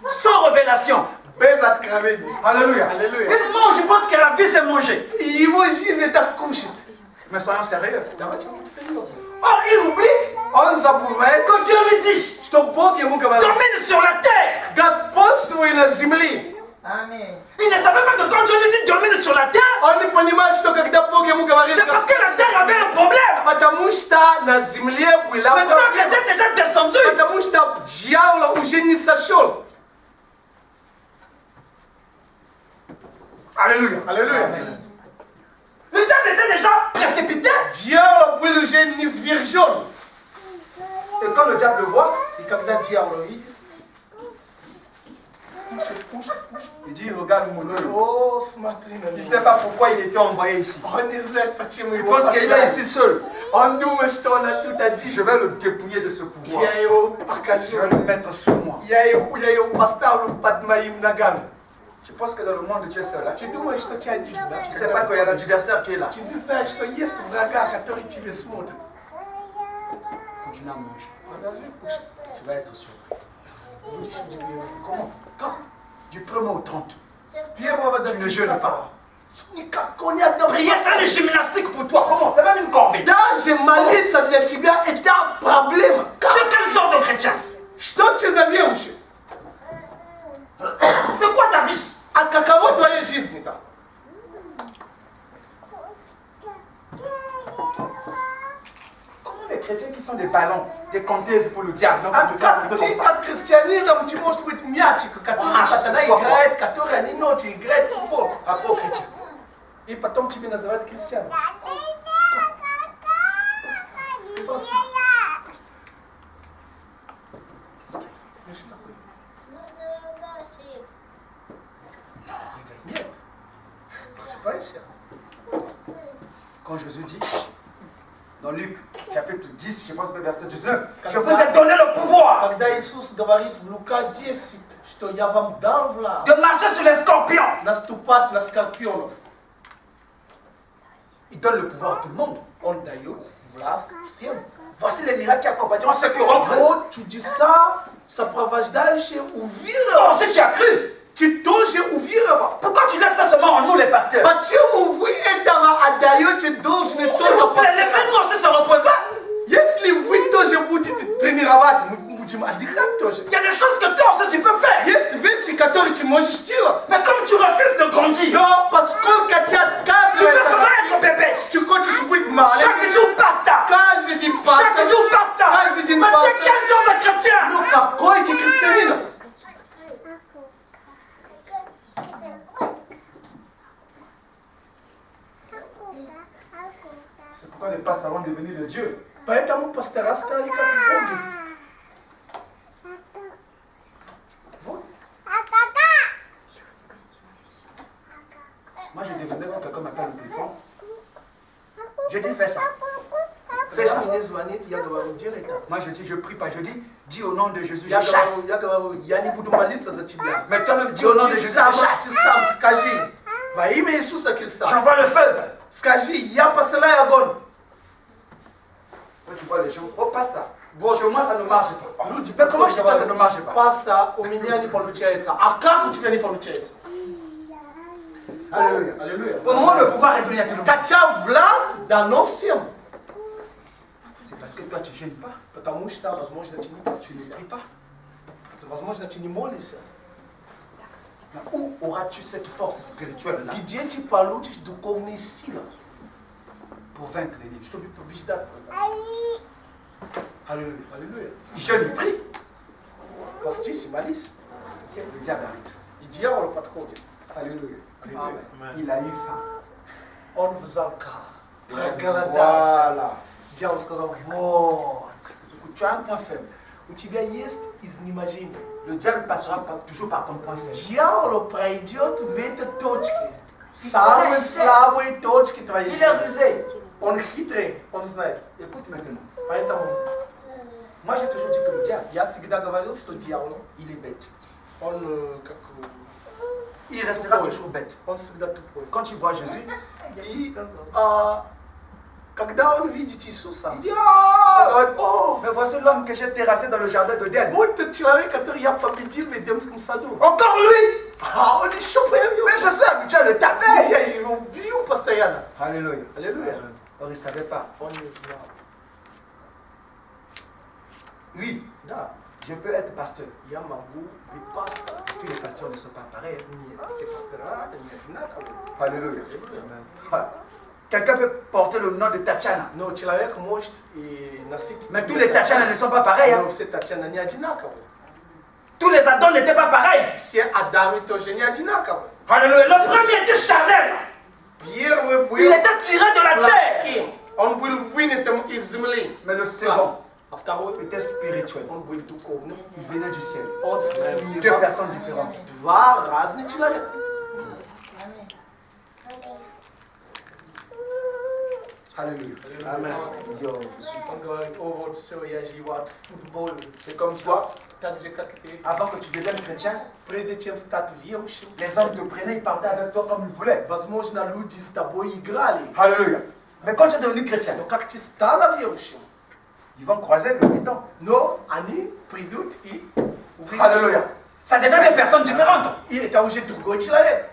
Sans révélation. Без откровения. Alléluia. Аллилуйя. Il mange, il pense que la vie c'est manger. И его жизнь это кушать. Mais soyons sérieux. Давайте будем серьезны. Or, il oublie Он забывает, que Dieu lui dit что Бог ему говорит, domine sur la terre. господствуй на земле. Amen. Il ne savait pas que quand Dieu lui dit domine sur la terre, Он не понимает, что когда Бог ему говорит, c'est parce que la terre avait un problème. потому что на земле была Le diable était déjà descendu. потому что дьявол уже не сошел. Alléluia. Аллилуйя. Le diable était déjà précipité. Дьявол был уже низвержен. Et quand le diable le voit, И когда дьявол видит, кушает, il dit regarde mon Dieu. о, смотри на Il ne него. sait pas pourquoi il était envoyé ici. Он не знает, почему Il его pense qu'il est послали. ici seul. Он думает, что он тут Je один. vais le dépouiller de ce pouvoir. Я его Je покажу. vais le mettre sur moi. Я его поставлю под моим ногами. Tu penses que dans le monde tu es seul. Hein? Ты думаешь, что ты один, да? Tu ne sais pas qu'il y a l'adversaire qui est là. Ты не знаешь, что есть врага, который тебе смотрит. Continue à manger. Продолжай кушать. Tu vas être surpris. Будешь удивлен. Comment? Как? Du 1er au 30. С первого до Tu ne jeûnes pas. Никакой ни одного. Prier, c'est une gymnastique pour toi. Comment? C'est même une corvée. Даже молиться для тебя это проблема. Tu es quel genre de chrétien? Что ты за верующий? C'est quoi ta vie? А каково твоя жизнь-то? Comment les chrétiens qui sont des ballons, des contaises pour le diable, donc А de faire как des ты, comme ça? как христианином, ты можешь быть мячик, который А, сатана что такое? играет, который они ночью играет в футбол. Après aux chrétiens. И потом тебе называют христианом. Ну что такое? Нет. Просыпайся. Quand Jésus dit, Dans Luc, chapitre 10, je pense que verset 19. Je vous ai donné le pouvoir Когда Иисус говорит в Лука 10, что я вам дал власть de marcher sur les scorpions. наступать на скорпионов. Il donne le pouvoir à tout le monde. Он дает власть всем. Voici les miracles qui accompagneront ceux qui auront cru. Вот чудеса, сопровождающие Oh, уверование. si tu as cru, Ты тоже уверовал. pourquoi tu laisses ça seulement en nous les pasteurs? Почему вы этого отдаете должны S'il vous только plaît, laissez-nous aussi se reposer. Если вы тоже будете тренировать, мы будем отдыхать тоже. Il y a des choses que toi aussi tu peux faire. Есть вещи, которые ты можешь делать. Mais comme tu refuses de grandir, Но поскольку тебя tu veux отказывается, seulement être bébé. ты хочешь быть маленьким. Chaque jour pasta. Каждый день Chaque паста. jour pasta. Каждый день Mais tu паста. es quel genre de chrétien? Ну какой ты христианин? C'est pourquoi les pasteurs vont devenir des dieux. Поэтому пастора стали как боги. Вот. Moi je devenais quand quelqu'un m'appelle au téléphone. Je dis fais ça. Fais ça. Когда мне звонит, я говорю, делай так. Moi je dis je prie pas, je dis dis au nom de Jésus, je Я chasse. говорю, я не буду молиться за тебя. Mais toi-même dis au nom de Ты Jésus, je сам, chasse. ты сам скажи. Во имя Иисуса Христа. J'envoie le feu. Скажи, я посылаю огонь. Quand tu vois les gens, oh pasteur, chez moi ça ne marche pas. Люди, Mais comment chez toi ça ne marche pas? Паста, у меня не получается. А как у тебя не получается? Alléluia. Аллилуйя. Au moment où le pouvoir est donné à tout le monde, Хотя власть дано всем. c'est parce que toi tu ne gênes pas, Потому что, возможно, ты не tu ne постишься. pries pas. Возможно, ты не молишься. Mais où auras-tu cette force spirituelle là Где ты получишь духовные силы, pour vaincre l'ennemi? чтобы побеждать врага? Alléluia. Аллилуйя. Il jeûne, il prie. Постись и молись. Le diable arrive. И дьявол подходит. Alléluia. Аллилуйя. Il a eu faim. Он взял кар. Le diable dit, Проголодался. voilà. Дьявол сказал, вот. Écoute, tu as un point faible. У тебя есть изнеможение. Le diable passera toujours par ton point faible. Дьявол пройдет в этой точке. Самые слабые точки твоей Il est жизни. rusé. Он хитрый, он знает. Écoute maintenant. Поэтому Moi j'ai toujours dit que le diable, я всегда говорил, что дьявол, il est bête. он как Il restera toujours bête. он всегда тупой. Quand tu vois Jésus, И когда он видит Иисуса, il dit он oh, говорит, о, mais voici l'homme que j'ai terrassé dans le jardin d'Éden. вот тот человек, который я победил в Эдемском саду. Encore lui. А он еще Mais je появился. suis habitué à le taper. Я его бью постоянно. Alléluia. Аллилуйя. Or il ne savait pas. Он не знал. Oui, Да, je peux être pasteur. я могу быть пастором. Tous les pasteurs ne sont pas pareils. Нет, все пастора не одинаковые. Alléluia. Аллилуйя. Quelqu'un peut porter le nom de Tatiana. Но человек может и носить... Mais tous les Tatiana ne sont pas pareils. Но Hein. все Татьяна не одинаковые. Tous les Adam n'étaient pas pareils. Все Адамы тоже не одинаковые. Alléluia. Le premier était charnel. Первый был Il était tiré de la terre. плотским. Он был вынутым из земли. Mais le second А второй, était spirituel. он был духовным. Il venait du ciel. Он с Deux неба. personnes différentes. Два разных человека. Alléluia. Он говорит, о, вот все, я живу от футбола. C'est comme toi, Так же, как ты. avant que tu deviennes chrétien, Прежде чем стать верующим, les hommes te prenaient, ils partaient avec toi comme ils voulaient. возможно, люди с тобой играли. Alléluia. Mais quand tu es devenu chrétien, Но как ты стала верующим, ils vont croiser le béton. но они придут и увидят, Alléluia. Ça devient des personnes différentes. и это уже другой человек.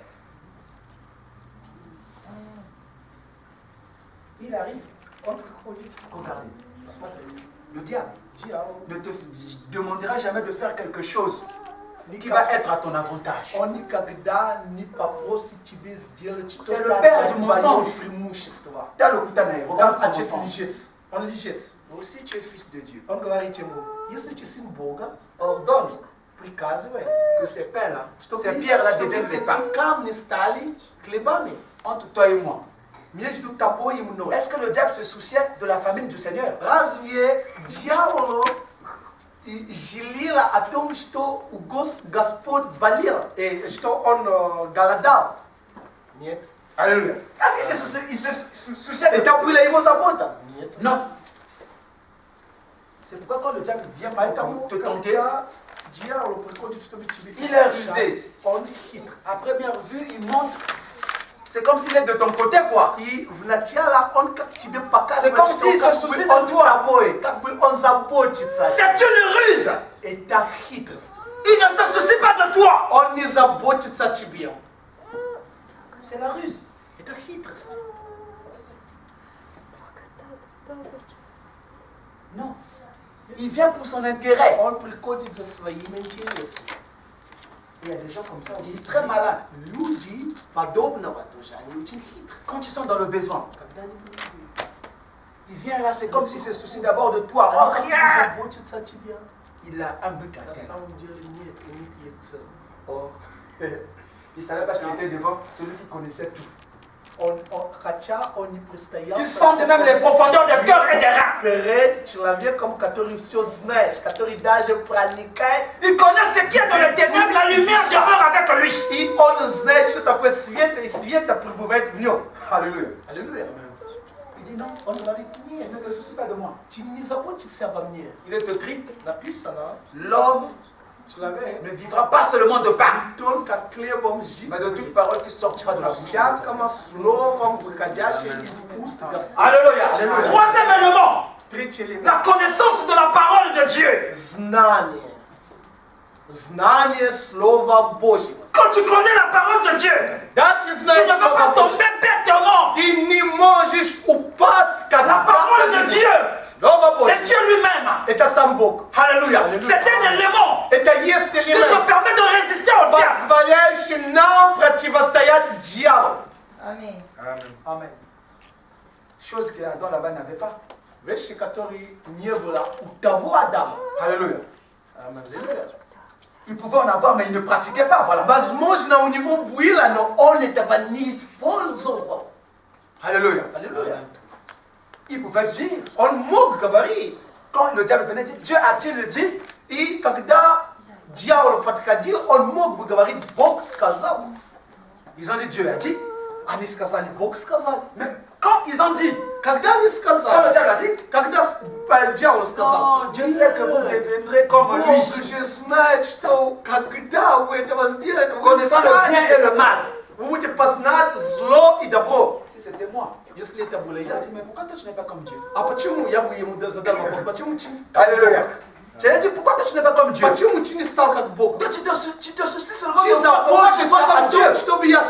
Il arrive. Он приходит. Regardez. Посмотрите. Le diable Дьявол, ne te demandera jamais de faire quelque chose qui никак- va être à ton avantage. он никогда не попросит тебе сделать C'est что-то le père для du твоего mensonge. преимущества. Dans le Koutanaï, Он regarde son отец enfant. лжец. Он лжец. Mais aussi tu es fils de Dieu. Он говорит ему, если ты сын Бога, Ordonne приказывай, que ces pères-là, чтобы ces pierres-là deviennent des эти pains камни стали хлебами entre toi et moi. между тобой и мной. Est-ce que le diable se souciait de la famine du Seigneur? Разве дьяволу и жалела о том, что Господь болел, что он голодал? Нет. Alléluia. Est-ce qu'il se souciait de Это была его забота? Non. C'est pourquoi quand le diable vient pour te tenter, il est rusé. À première vue, il montre. C'est comme s'il est de ton côté, quoi. C'est comme s'il se soucie de toi. C'est une ruse. Il ne se soucie pas de toi. C'est la ruse. Non. Il vient pour son intérêt. Il y a des gens comme ça aussi, très malades. Quand ils sont dans le besoin, il vient là, c'est comme s'il se soucie d'abord de toi. Oh, regarde. Il a un but à terre. Oh. Il ne savait pas qu'il était devant celui qui connaissait tout. Qui sonde même les profondeurs des cœurs et des reins. Il connaît ce qui est dans les ténèbres, la lumière demeure avec lui. Alléluia. Alléluia. Il dit non, ne te soucie pas de moi. Il est écrit, l'homme ne vivra pas seulement de pain, mais de toute parole qui sortira de la bouche. Alléluia. Troisième élément, la connaissance de la parole de Dieu. Quand tu connais la parole de Dieu, tu ne vas pas tomber bêtement. La parole de Dieu, c'est Dieu lui-même. Alléluia. C'est un élément qui te permet de résister au diable. Amen. Amen. Chose que Adam là-bas n'avait pas. Alléluia. Il pouvait en avoir, mais il ne pratiquait pas. Voilà. Alléluia. Il pouvait dire. Quand le diable venait dire, Dieu a-t-il dit? Ils ont dit, Dieu a dit. Mais quand ils ont dit, quand le diable a dit, oh, Dieu sait que vous deviendrez comme lui, connaissant le bien et le mal. Si c'était moi, il a dit, mais pourquoi toi tu n'es pas comme Dieu? Alléluia. J'ai dit, pourquoi toi tu n'es pas comme Dieu? Toi tu te soucies seulement de moi, pourquoi je sois comme Dieu? Mais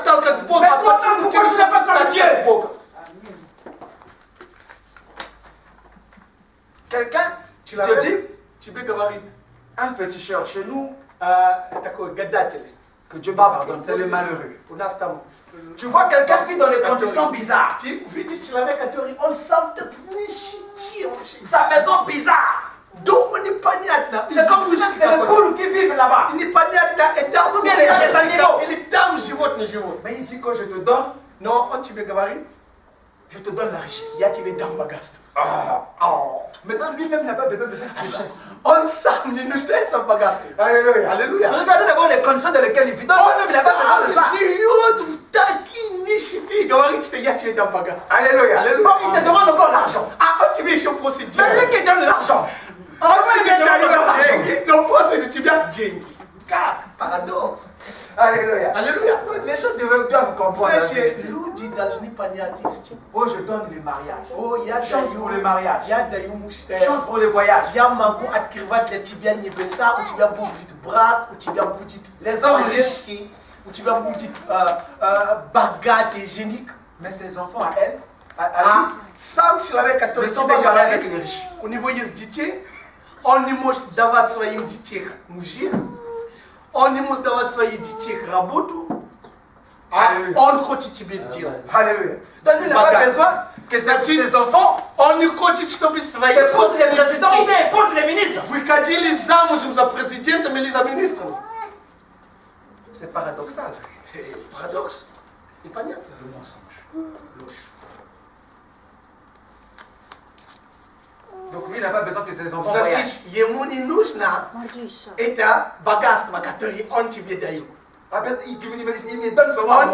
toi, pourquoi tu n'es pas comme Dieu? Quelqu'un te dit, un féticheur chez nous, que Dieu me pardonne, c'est le malheureux. Tu vois quelqu'un qui vit dans des conditions bizarres. Sa maison bizarre. C'est comme si c'est les poules qui vivent là-bas. Ou bien les animaux. Mais il dit que je te donne. Je te donne la richesse. Maintenant, lui-même n'a pas besoin de cette richesse. Alléluia. Regardez d'abord les conditions dans lesquelles il vit. Donc, lui-même n'a pas besoin de ça. Alléluia. Bon, il te demande encore l'argent. Mais lui qui donne l'argent. Paradoxe. Alléluia. Alléluia. Les gens doivent comprendre. Oh, je donne les mariages. Chance pour les mariages. Chance pour les voyages. Les hommes riches. Mais ces enfants à elle, ne sont pas mariés avec les riches. Alléluia. Donc lui n'a pas besoin que ses enfants épousent les présidents ou bien épousent les ministres. C'est paradoxal. Paradoxe. Le mensonge. Donc lui n'a pas besoin que ses enfants voyagent. Il donne son moi.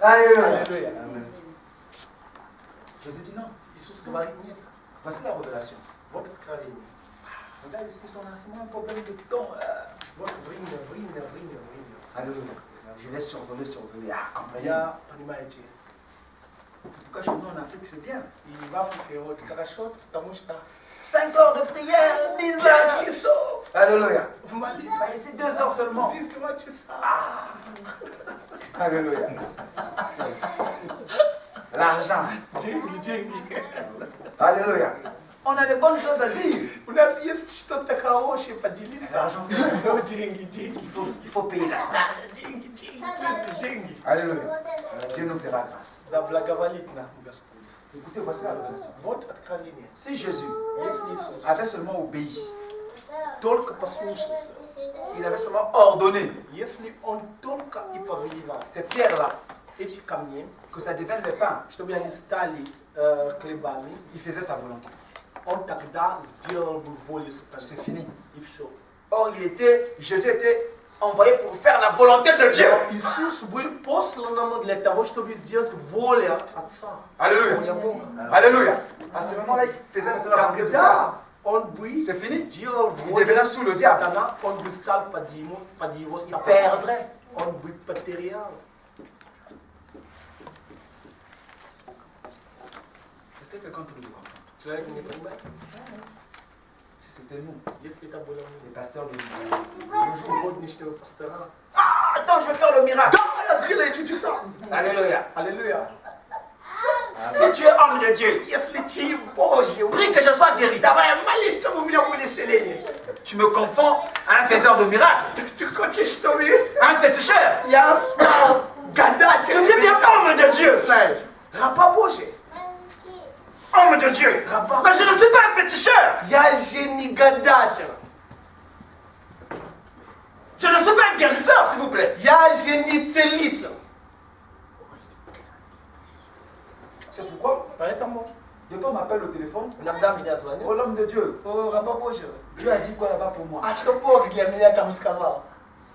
Alléluia. Jésus dit non. Voici la révélation. Regarde ici, on a un problème de temps. Alléluia. Je vais survoler. Ah, comprenez. Pourquoi chez nous en Afrique, c'est bien. 5 heures de prière, 10 heures. Alléluia. Ici, 2 heures seulement. Alléluia. L'argent. Alléluia. On a de bonnes choses à dire. Il faut payer la salle. Alléluia. Dieu nous fera grâce. Écoutez, voici la révélation. Si Jésus avait seulement obéi, il avait seulement ordonné, ces pierres-là, que ça devienne le pain, il faisait sa volonté. C'est fini. Or, Jésus était envoyé pour faire la volonté de Dieu. Alléluia. Alléluia. À ce moment-là, il faisait la volonté de Dieu. C'est fini. Il devenait sous le diable. Il perdrait. Est-ce que quelqu'un peut le comprendre? C'était nous, les pasteurs de attends, je vais faire le miracle. Alléluia. Alléluia. Si tu es homme de Dieu, prie que je sois guéri. Tu me confonds à un faiseur de miracles, à un féticheur. Tu dis bien homme de Dieu. Homme de Dieu. Mais je ne suis pas un féticheur. Je ne suis pas un guérisseur, s'il vous plaît. C'est pourquoi des fois on m'appelle au téléphone. Oh l'homme de Dieu. Dieu a dit quoi là-bas pour moi?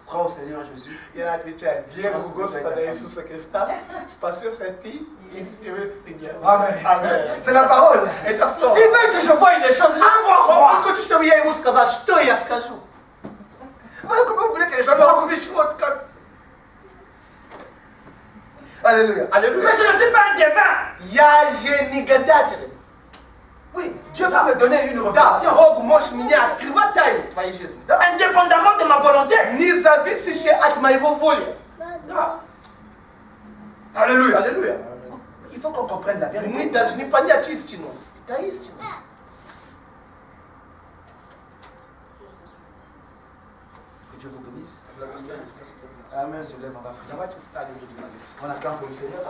Crois au Seigneur Jésus. Amen. C'est la parole. Il veut que je voie les choses. Comment vous voulez que les gens me retrouvent? Alléluia. Alléluia. Mais je ne suis pas un devin. Oui, Dieu va me donner une révélation. Indépendamment de ma volonté. Alléluia. Alléluia. Il faut qu'on comprenne la vérité. Que Dieu vous bénisse. Amen. Se lève, on va prier. On acclame pour le Seigneur.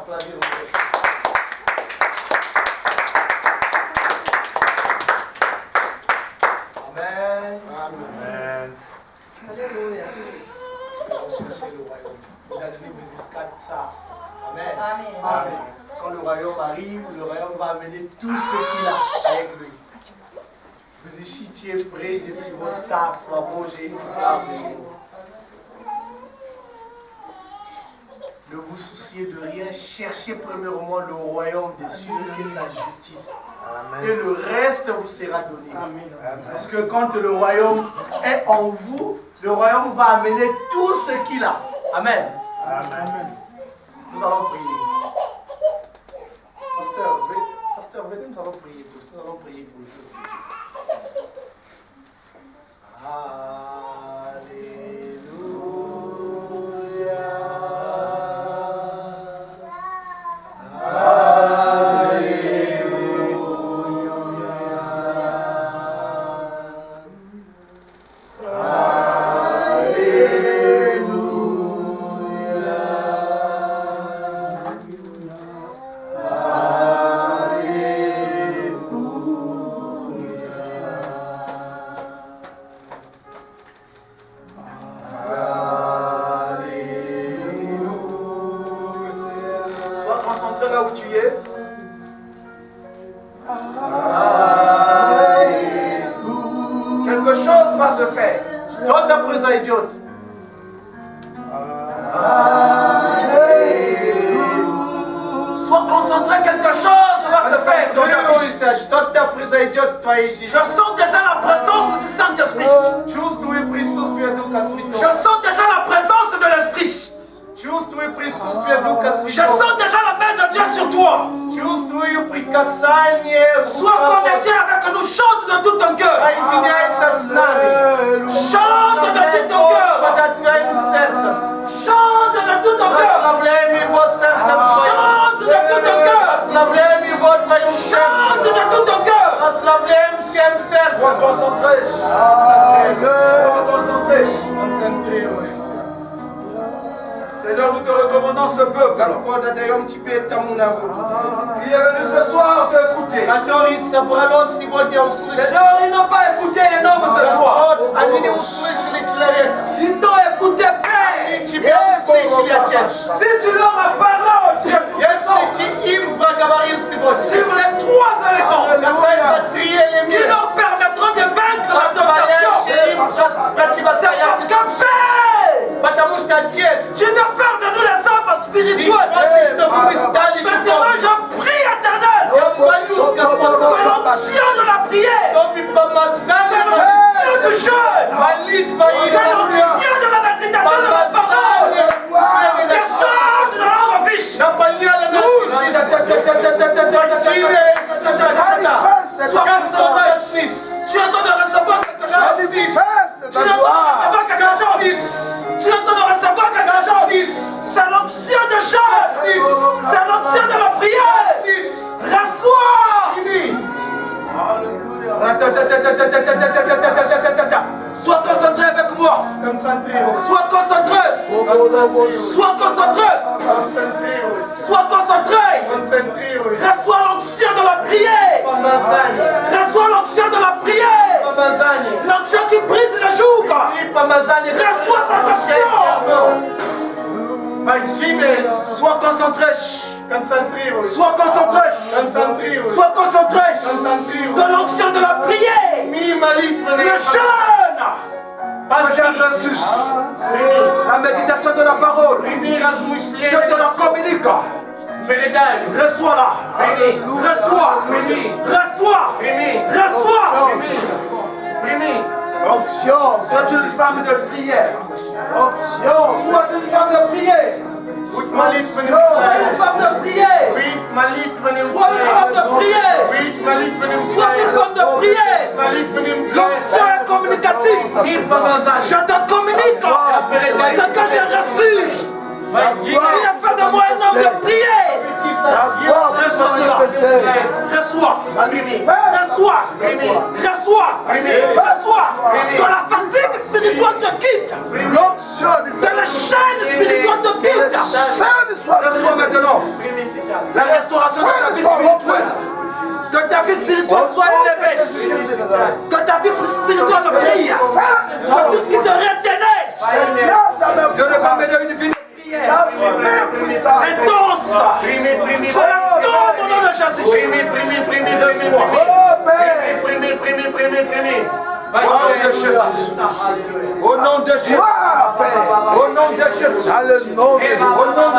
Amen. Amen. Alléluia. Amen. Amen. Amen. Quand le royaume arrive, le royaume va amener tout ce qu'il a avec lui. Vous étiez prêts, je suis votre sars, ma bouger. Ne vous souciez de rien, cherchez premièrement le royaume des cieux et sa justice. Amen. Et le reste vous sera donné. Amen. Parce que quand le royaume est en vous, le royaume va amener tout ce qu'il a. Amen. Amen. Nous allons prier. Pasteur, venez, nous allons prier tous. Nous allons prier pour vous. rencontrer quelque chose va se faire dans ta vie. Je sens déjà la présence du Saint-Esprit. Je sens déjà la présence de l'Esprit. Je sens déjà la main de Dieu sur toi. Sois connecté avec nous, chante de tout ton cœur. Chante de tout ton cœur. Chante de tout ton cœur. Chante de tout ton cœur. Chante de tout ton cœur. Sois concentré. Sois concentré. Seigneur, nous te recommandons ce peuple qui est venu ce soir t'écouter. Seigneur, ils n'ont pas écouté les noms ce soir. Ils t'ont écouté, Père. Si tu leur as parlé, oh Dieu, sur les trois éléments qui leur permettront de vaincre la tentation, c'est parce que Père, tu veux faire de nous les hommes spirituels. Maintenant, je prie, Éternel, que l'onction de la prière, que l'onction du jeûne, que l'onction de la méditation de la parole, descende dans leur vie. Sois concentré. Tu es en train de recevoir quelque chose. Tu es en train de recevoir quelque chose. Tu es en train de recevoir quelque chose. C'est l'onction de jeûne. C'est l'onction de la prière. Reçois. Sois concentré avec moi. Sois concentré. Sois concentré. Sois concentré. Reçois l'onction de la prière. Reçois l'onction de la prière. L'onction qui brise le joug. Reçois cette onction. Sois concentré. Sois concentré. Sois concentré. De l'onction de la prière. Le jeûne. J'ai reçu la méditation de la parole. Je te la communique. Reçois-la. Reçois. Reçois. Reçois. Onction. Sois une femme de prière. Onction. Sois une femme de prière. Sois une femme de prière. Sois une femme de prière. Sois une femme de prière. L'onction est communicative. Je te communique ce que j'ai reçu. Il a fait de moi un homme de prière. Reçois cela. Reçois. Reçois. Reçois. Reçois. Que la fatigue spirituelle te quitte. Que le chaîne spirituel te quitte. Reçois maintenant la restauration de ta vie spirituelle. Que ta vie spirituelle soit élevée. Que ta vie spirituelle brille. Que tout ce qui te retenait. Que ne pas me donner une vie de prière intense. Cela tombe au nom de Jésus. Au nom de Jésus. Au nom de Jésus. Au nom de Jésus. Au nom